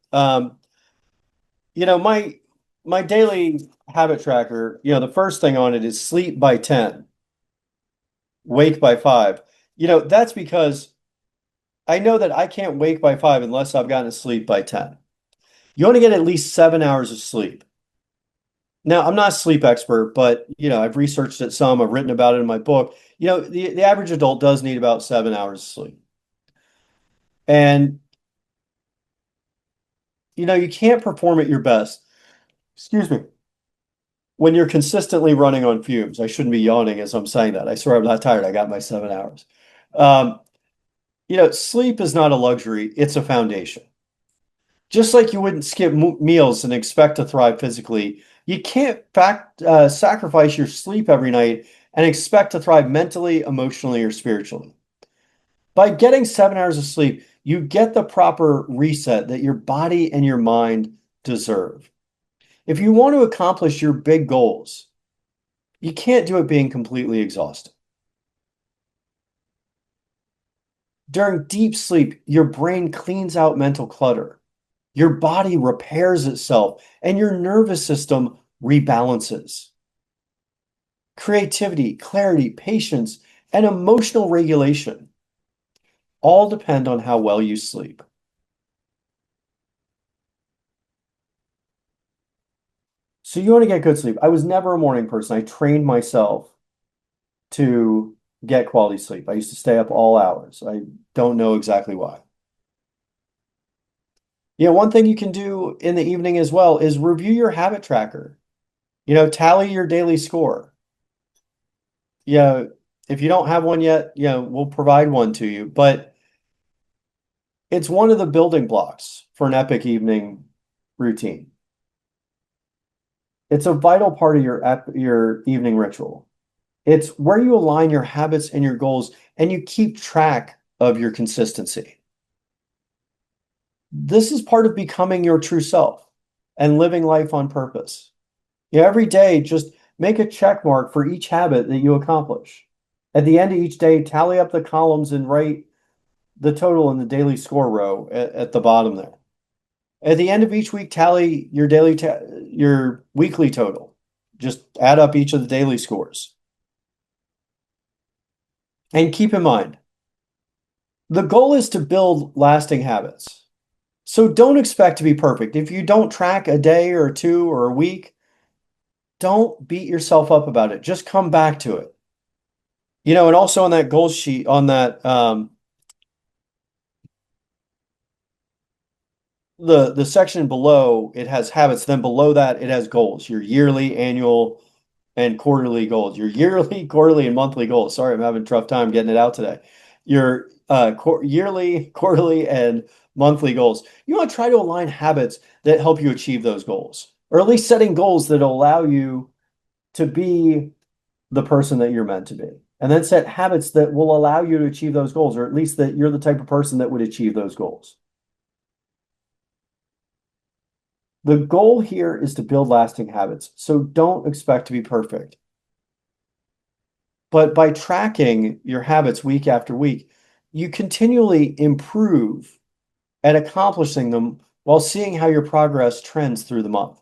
My daily habit tracker, the first thing on it is sleep by 10, wake by 5. That's because I know that I can't wake by 5 unless I've gotten to sleep by 10. You want to get at least 7 hours of sleep. Now, I'm not a sleep expert, but I've researched it some, I've written about it in my book. The average adult does need about 7 hours of sleep. And you can't perform at your best, excuse me, when you're consistently running on fumes. I shouldn't be yawning as I'm saying that. I swear I'm not tired. I got my 7 hours. Um, Sleep is not a luxury, it's a foundation. Just like you wouldn't skip meals and expect to thrive physically, you can't sacrifice your sleep every night and expect to thrive mentally, emotionally, or spiritually. By getting 7 hours of sleep, you get the proper reset that your body and your mind deserve. If you want to accomplish your big goals, you can't do it being completely exhausted. During deep sleep, your brain cleans out mental clutter. Your body repairs itself and your nervous system rebalances. Creativity, clarity, patience, and emotional regulation all depend on how well you sleep. So you want to get good sleep. I was never a morning person. I trained myself to get quality sleep. I used to stay up all hours. I don't know exactly why. One thing you can do in the evening as well is review your habit tracker. Tally your daily score. Yeah, if you don't have one yet, we'll provide one to you. But it's one of the building blocks for an epic evening routine. It's a vital part of your evening ritual. It's where you align your habits and your goals, and you keep track of your consistency. This is part of becoming your true self and living life on purpose. Every day, just make a check mark for each habit that you accomplish. At the end of each day, tally up the columns and write the total in the daily score row at the bottom there. At the end of each week, tally your weekly total. Just add up each of the daily scores. And keep in mind, the goal is to build lasting habits. So don't expect to be perfect. If you don't track a day or two or a week, don't beat yourself up about it. Just come back to it. And also on that goal sheet, on that the section below, it has habits. Then below that, it has goals. Your yearly, annual, and quarterly goals. Your yearly, quarterly, and monthly goals. Sorry, I'm having a tough time getting it out today. Your yearly, quarterly, and monthly goals. You want to try to align habits that help you achieve those goals, or at least setting goals that allow you to be the person that you're meant to be. And then set habits that will allow you to achieve those goals, or at least that you're the type of person that would achieve those goals. The goal here is to build lasting habits, so don't expect to be perfect. But by tracking your habits week after week, you continually improve at accomplishing them while seeing how your progress trends through the month.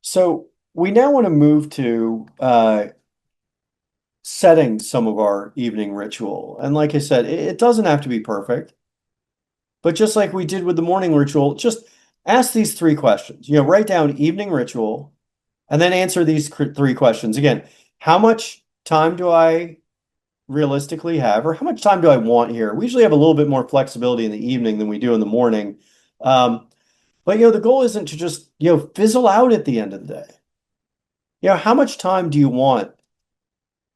So we now want to move to setting some of our evening ritual. And like I said, it doesn't have to be perfect, but just like we did with the morning ritual, just ask these three questions. Write down evening ritual and then answer these three questions. Again, how much time do I realistically have, or how much time do I want here? We usually have a little bit more flexibility in the evening than we do in the morning. But the goal isn't to just, fizzle out at the end of the day. How much time do you want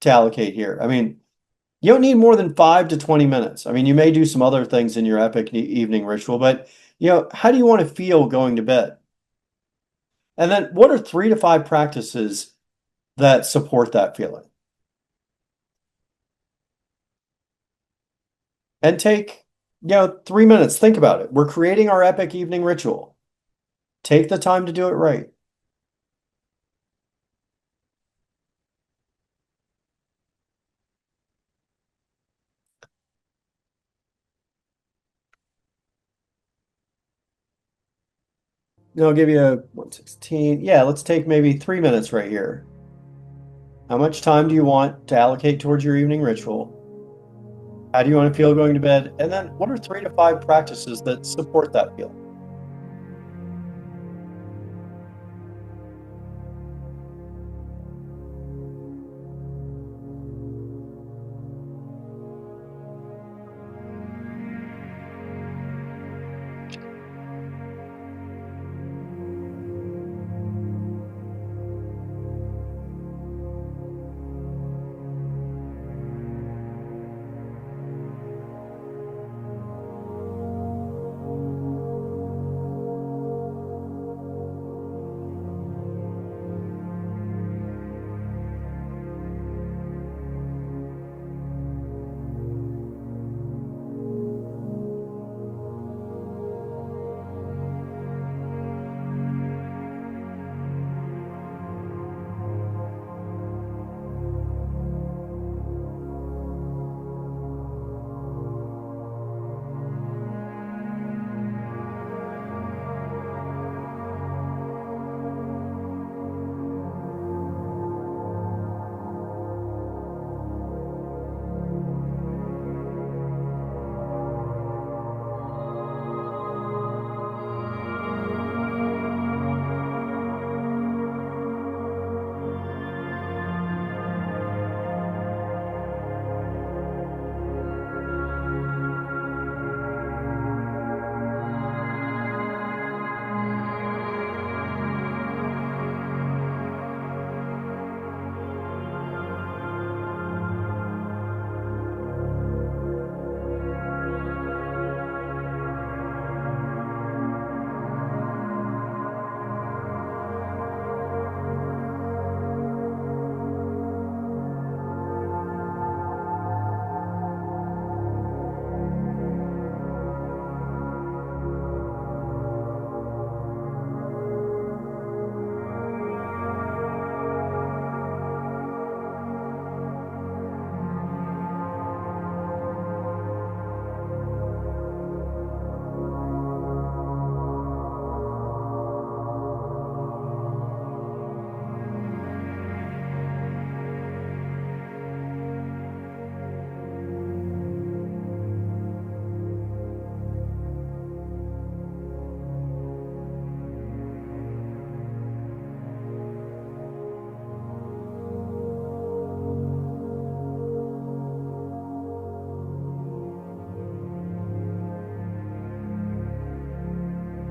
to allocate here? I mean, you don't need more than 5 to 20 minutes. I mean, you may do some other things in your epic evening ritual, but how do you want to feel going to bed? And then what are 3 to 5 practices that support that feeling? And take, 3 minutes. Think about it. We're creating our epic evening ritual. Take the time to do it right. I'll give you a 116. Yeah, let's take maybe 3 minutes right here. How much time do you want to allocate towards your evening ritual? How do you want to feel going to bed? And then what are 3 to 5 practices that support that feeling?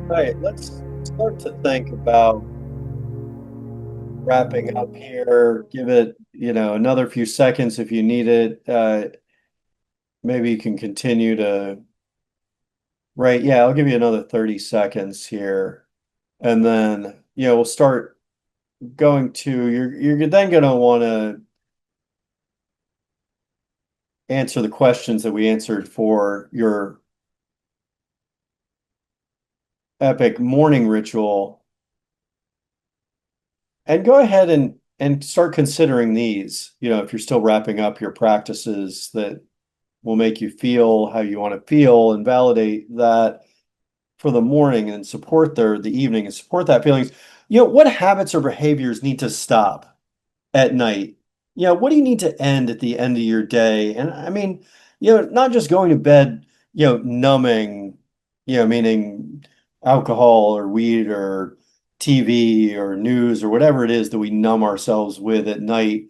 All right, let's start to think about wrapping up here. Give it, another few seconds if you need it. Maybe you can continue to, right? Yeah, I'll give you another 30 seconds here. And then, we'll start going to, you're then going to want to answer the questions that we answered for your epic morning ritual. And go ahead and start considering these, if you're still wrapping up your practices that will make you feel how you want to feel and validate that for the morning and support the evening and support that feelings. What habits or behaviors need to stop at night? What do you need to end at the end of your day? And I mean, not just going to bed, numbing, meaning alcohol or weed or TV or news or whatever it is that we numb ourselves with at night.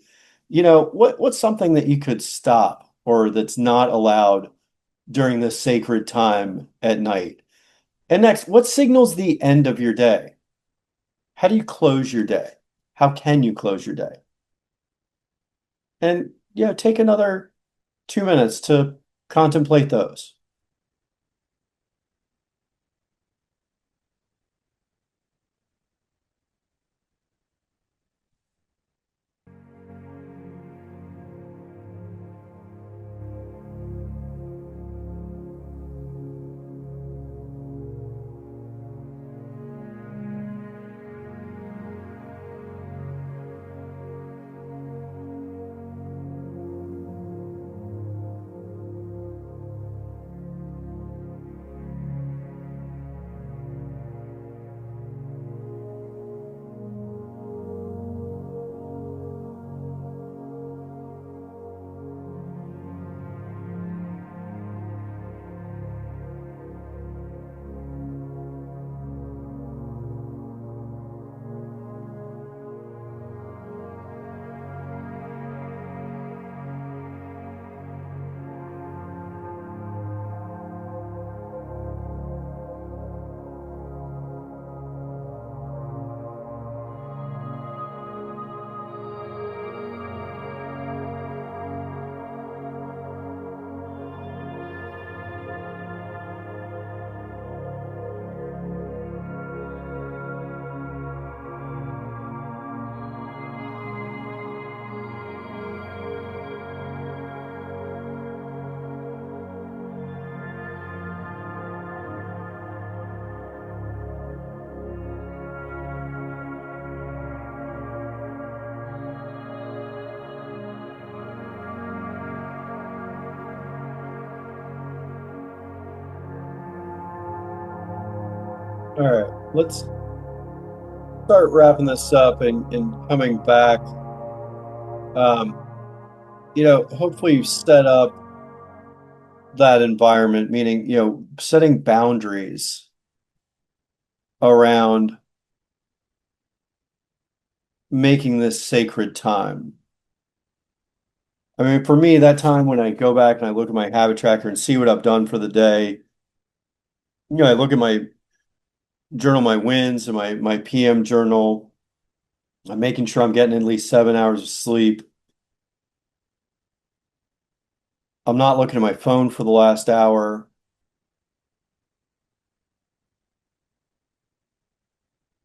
What's something that you could stop or that's not allowed during this sacred time at night? And next, what signals the end of your day? How do you close your day? How can you close your day? And take another 2 minutes to contemplate those. All right, let's start wrapping this up and coming back. Um, hopefully you've set up that environment, meaning, setting boundaries around making this sacred time. I mean, for me, that time when I go back and I look at my habit tracker and see what I've done for the day, I look at my journal, my wins and my PM journal. I'm making sure I'm getting at least 7 hours of sleep. I'm not looking at my phone for the last hour.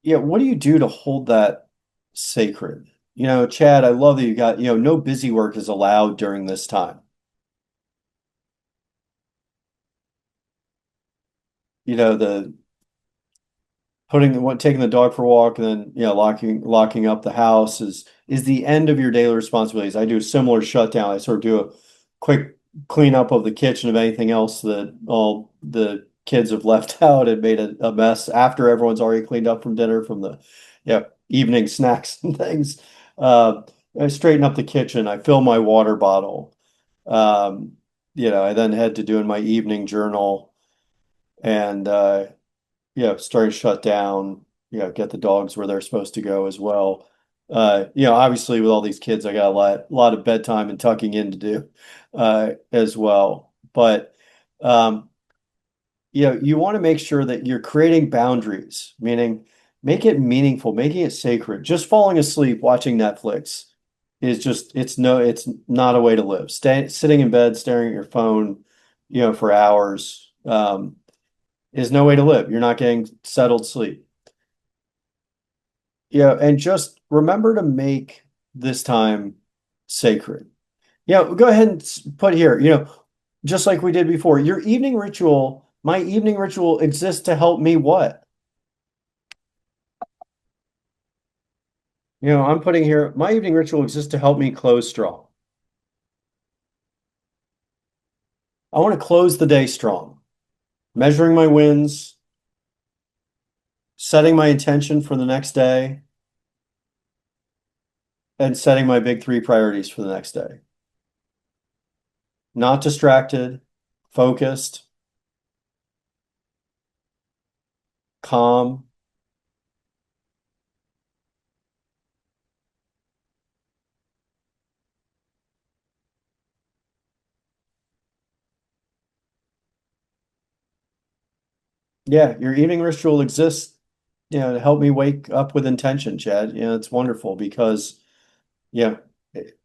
Yeah, what do you do to hold that sacred? Chad, I love that you got, no busy work is allowed during this time. The taking the dog for a walk and then locking up the house is the end of your daily responsibilities. I do a similar shutdown. I sort of do a quick cleanup of the kitchen of anything else that all the kids have left out and made a mess after everyone's already cleaned up from dinner from the evening snacks and things. Uh, I straighten up the kitchen. I fill my water bottle. Um, I then head to doing my evening journal and starting to shut down, get the dogs where they're supposed to go as well. Obviously with all these kids, I got a lot of bedtime and tucking in to do as well. But um, you want to make sure that you're creating boundaries, meaning make it meaningful, making it sacred. Just falling asleep watching Netflix is it's not a way to live. Sitting in bed, staring at your phone, for hours. Is no way to live. You're not getting settled sleep. And just remember to make this time sacred. Go ahead and put here, just like we did before, my evening ritual exists to help me what? I'm putting here, my evening ritual exists to help me close strong. I want to close the day strong, measuring my wins, setting my intention for the next day, and setting my big three priorities for the next day. Not distracted, focused, calm. Yeah, your evening ritual exists, to help me wake up with intention, Chad. It's wonderful because, yeah, it-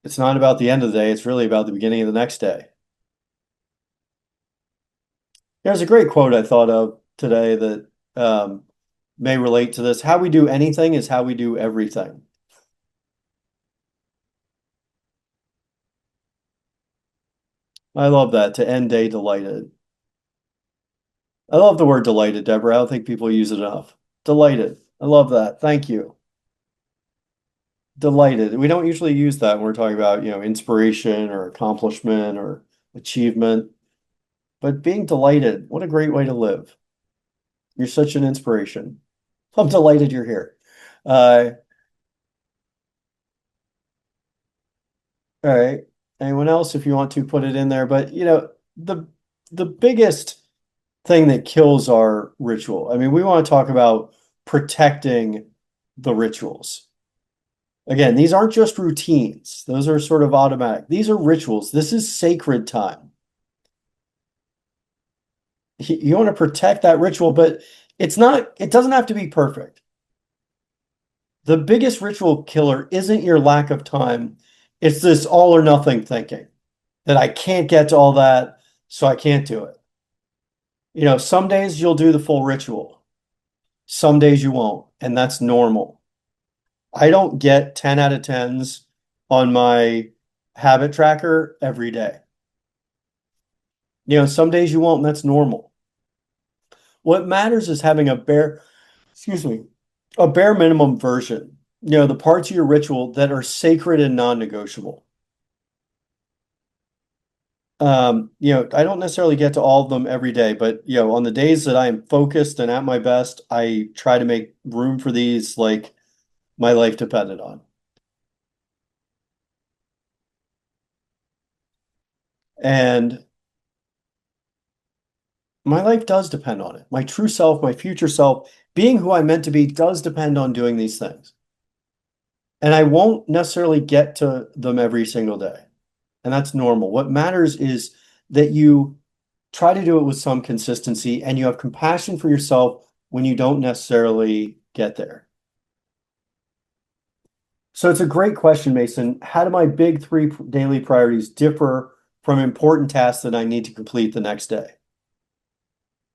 it's not about the end of the day. It's really about the beginning of the next day. There's a great quote I thought of today that um, may relate to this. How we do anything is how we do everything. I love that to end day delighted. I love the word delighted, Deborah. I don't think people use it enough. Delighted. I love that. Thank you. Delighted. We don't usually use that when we're talking about, inspiration or accomplishment or achievement. But being delighted, what a great way to live. You're such an inspiration. I'm delighted you're here. Uh, all right. Anyone else, if you want to put it in there, but the biggest thing that kills our ritual. I mean, we want to talk about protecting the rituals. Again, these aren't just routines. Those are sort of automatic. These are rituals. This is sacred time. You want to protect that ritual, but it doesn't have to be perfect. The biggest ritual killer isn't your lack of time. It's this all or nothing thinking that I can't get to all that, so I can't do it. Some days you'll do the full ritual. Some days you won't, and that's normal. I don't get 10 out of 10s on my habit tracker every day. Some days you won't, and that's normal. What matters is having excuse me, a bare minimum version. The parts of your ritual that are sacred and non-negotiable. I don't necessarily get to all of them every day, but on the days that I am focused and at my best, I try to make room for these like my life depended on. And my life does depend on it. My true self, my future self, being who I'm meant to be does depend on doing these things. And I won't necessarily get to them every single day. And that's normal. What matters is that you try to do it with some consistency and you have compassion for yourself when you don't necessarily get there. So it's a great question, Mason. How do my big three daily priorities differ from important tasks that I need to complete the next day?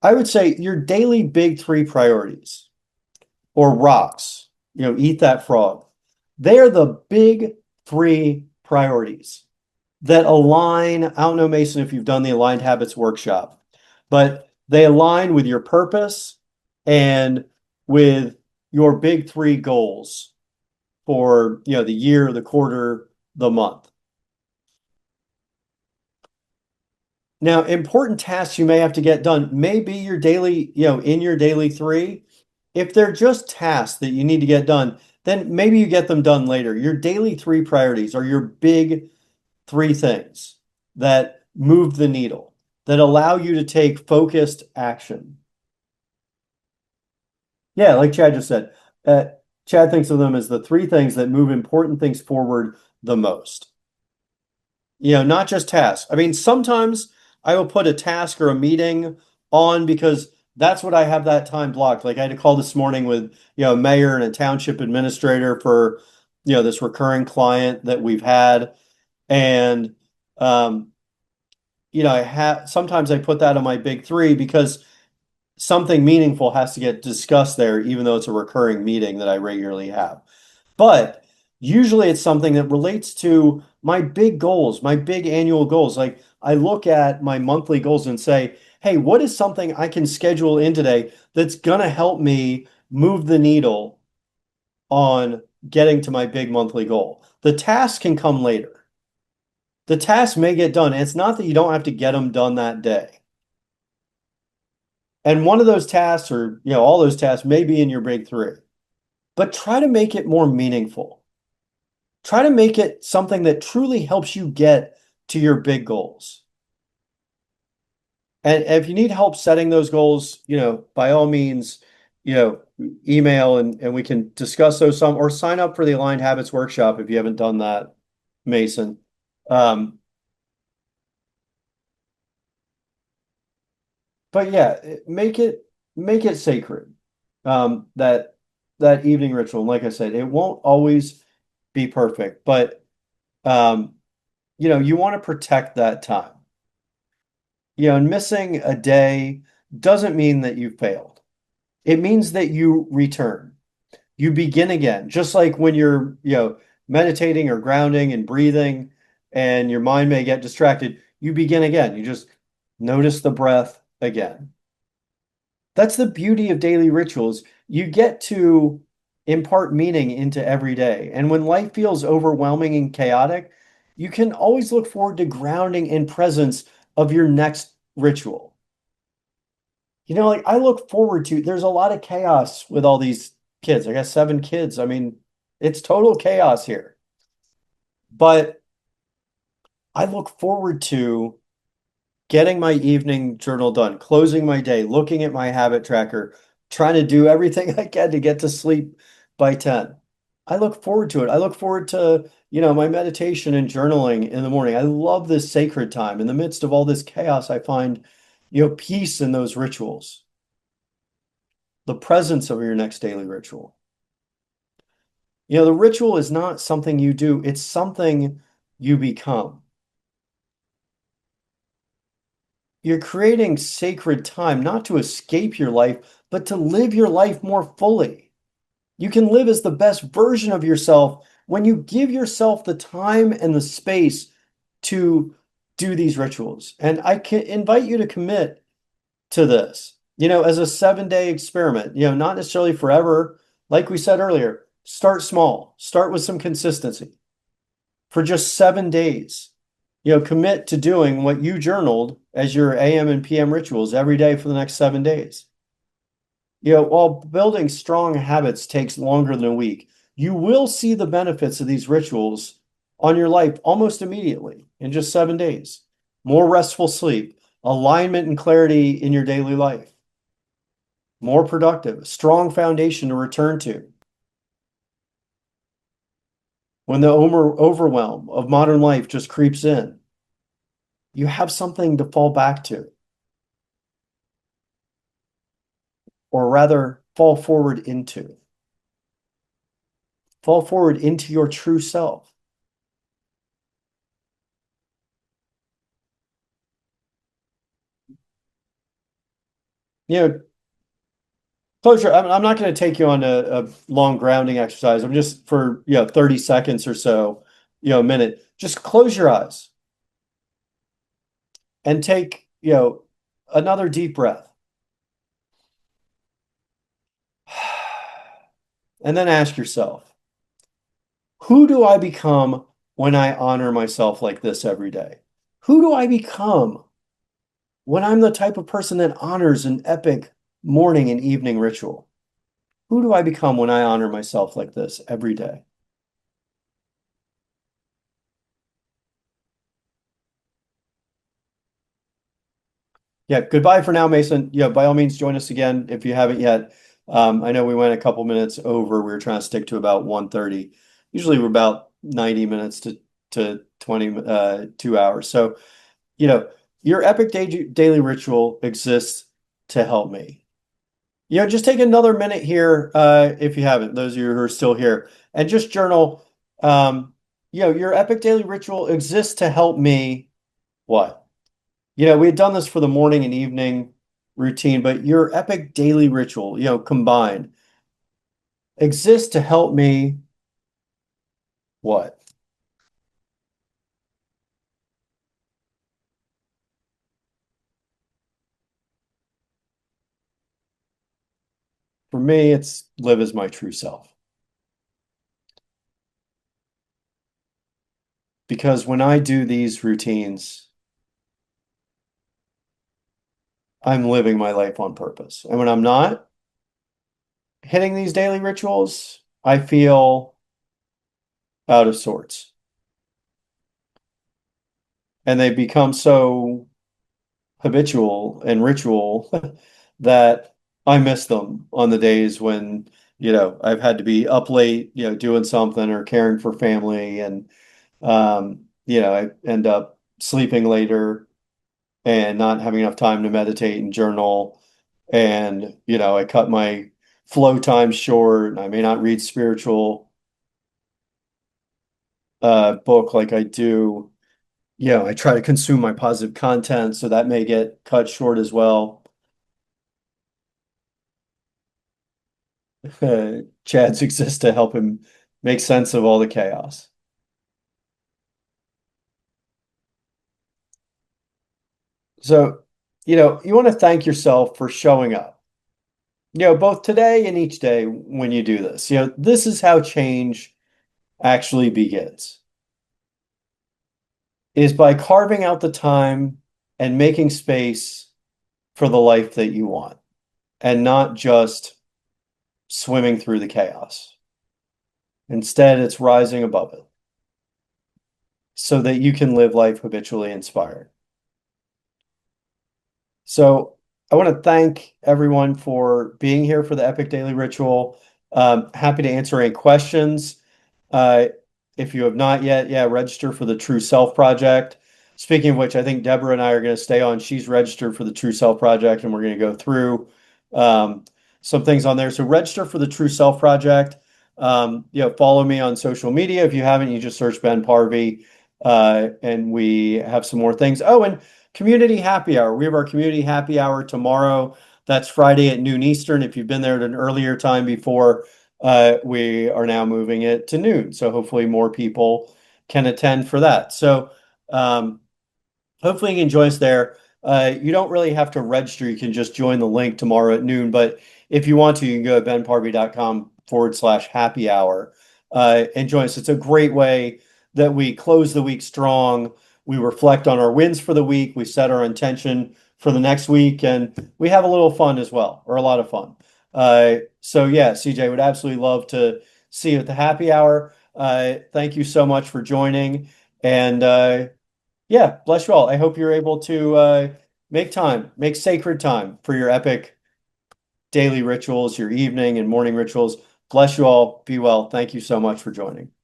I would say your daily big three priorities or rocks, eat that frog. They are the big three priorities that align. I don't know, Mason, if you've done the Aligned Habits workshop, but they align with your purpose and with your big three goals for, the year, the quarter, the month. Now, important tasks you may have to get done may be your daily, in your daily three. If they're just tasks that you need to get done, then maybe you get them done later. Your daily three priorities are your big three things that move the needle, that allow you to take focused action. Yeah, like Chad just said, uh, Chad thinks of them as the three things that move important things forward the most. Not just tasks. I mean, sometimes I will put a task or a meeting on because that's what I have that time blocked. Like I had a call this morning with, a mayor and a township administrator for, this recurring client that we've had. And, um, I have sometimes I put that on my big three because something meaningful has to get discussed there, even though it's a recurring meeting that I regularly have. But usually it's something that relates to my big goals, my big annual goals. Like I look at my monthly goals and say, hey, what is something I can schedule in today that's going to help me move the needle on getting to my big monthly goal? The task can come later. The task may get done. And it's not that you don't have to get them done that day. And one of those tasks, or all those tasks may be in your big three, but try to make it more meaningful. Try to make it something that truly helps you get to your big goals. And if you need help setting those goals, by all means, email and we can discuss those some or sign up for the Aligned Habits workshop if you haven't done that, Mason. Um, but yeah, make it sacred. That that evening ritual. And like I said, it won't always be perfect, but um, you want to protect that time. And missing a day doesn't mean that you failed. It means that you return. You begin again, just like when you're, meditating or grounding and breathing, and your mind may get distracted. You begin again. You just notice the breath again. That's the beauty of daily rituals. You get to impart meaning into every day. And when life feels overwhelming and chaotic, you can always look forward to grounding in presence of your next ritual. Like I look forward to, there's a lot of chaos with all these kids. I got 7 kids. I mean, it's total chaos here. But I look forward to getting my evening journal done, closing my day, looking at my habit tracker, trying to do everything I can to get to sleep by 10. I look forward to it. I look forward to, my meditation and journaling in the morning. I love this sacred time. In the midst of all this chaos, I find, peace in those rituals, the presence of your next daily ritual. The ritual is not something you do, it's something you become. You're creating sacred time, not to escape your life, but to live your life more fully. You can live as the best version of yourself when you give yourself the time and the space to do these rituals. And I can invite you to commit to this, as a 7-day experiment, not necessarily forever. Like we said earlier, start small, start with some consistency for just 7 days. Commit to doing what you journaled as your AM and PM rituals every day for the next 7 days. While building strong habits takes longer than a week, you will see the benefits of these rituals on your life almost immediately in just 7 days. More restful sleep, alignment and clarity in your daily life, more productive, strong foundation to return to. When the overwhelm of modern life just creeps in, you have something to fall back to, or rather, fall forward into. Fall forward into your true self. You know, Closure. I'm not going to take you on a long grounding exercise. I'm just for 30 seconds or so, a minute. Just close your eyes and take another deep breath, and then ask yourself, who do I become when I honor myself like this every day? Who do I become when I'm the type of person that honors an epic morning and evening ritual? Who do I become when I honor myself like this every day? Yeah, goodbye for now, Mason. Yeah, by all means, join us again if you haven't yet. I know we went a couple minutes over. We were trying to stick to about 1:30. Usually we're about 90 minutes to 20 2 hours. So, you know, your epic daily ritual exists to help me. Just take another minute here, if you haven't, those of you who are still here, and just journal. Um, your epic daily ritual exists to help me what? We had done this for the morning and evening routine, but your epic daily ritual, combined, exists to help me what? For me, it's live as my true self. Because when I do these routines, I'm living my life on purpose. And when I'm not hitting these daily rituals, I feel out of sorts. And they become so habitual and ritual that I miss them on the days when, I've had to be up late, doing something or caring for family, and I end up sleeping later. and not having enough time to meditate and journal. And, I cut my flow time short. And I may not read spiritual book like I do. I try to consume my positive content, so that may get cut short as well. Chad's exist to help him make sense of all the chaos. So, you want to thank yourself for showing up, both today and each day when you do this. This is how change actually begins, is by carving out the time and making space for the life that you want and not just swimming through the chaos. Instead, it's rising above it so that you can live life habitually inspired. So I want to thank everyone for being here for the Epic Daily Ritual. Happy to answer any questions. Uh, if you have not yet, register for the True Self Project. Speaking of which, I think Deborah and I are going to stay on. She's registered for the True Self Project, and we're going to go through some things on there. So register for the True Self Project. Follow me on social media. If you haven't, you just search Ben Parvey, and we have some more things. Oh, and community happy hour. We have our community happy hour tomorrow. That's Friday at noon Eastern. If you've been there at an earlier time before, we are now moving it to noon. So hopefully more people can attend for that. So hopefully you can join us there. You don't really have to register. You can just join the link tomorrow at noon. But if you want to, you can go to benparvey.com/happy hour and join us. It's a great way that we close the week strong. We reflect on our wins for the week. We set our intention for the next week, and we have a little fun as well, or a lot of fun. So yeah, CJ, would absolutely love to see you at the happy hour. Thank you so much for joining, and yeah, bless you all. I hope you're able to make sacred time for your epic daily rituals, your evening and morning rituals. Bless you all. Be well. Thank you so much for joining.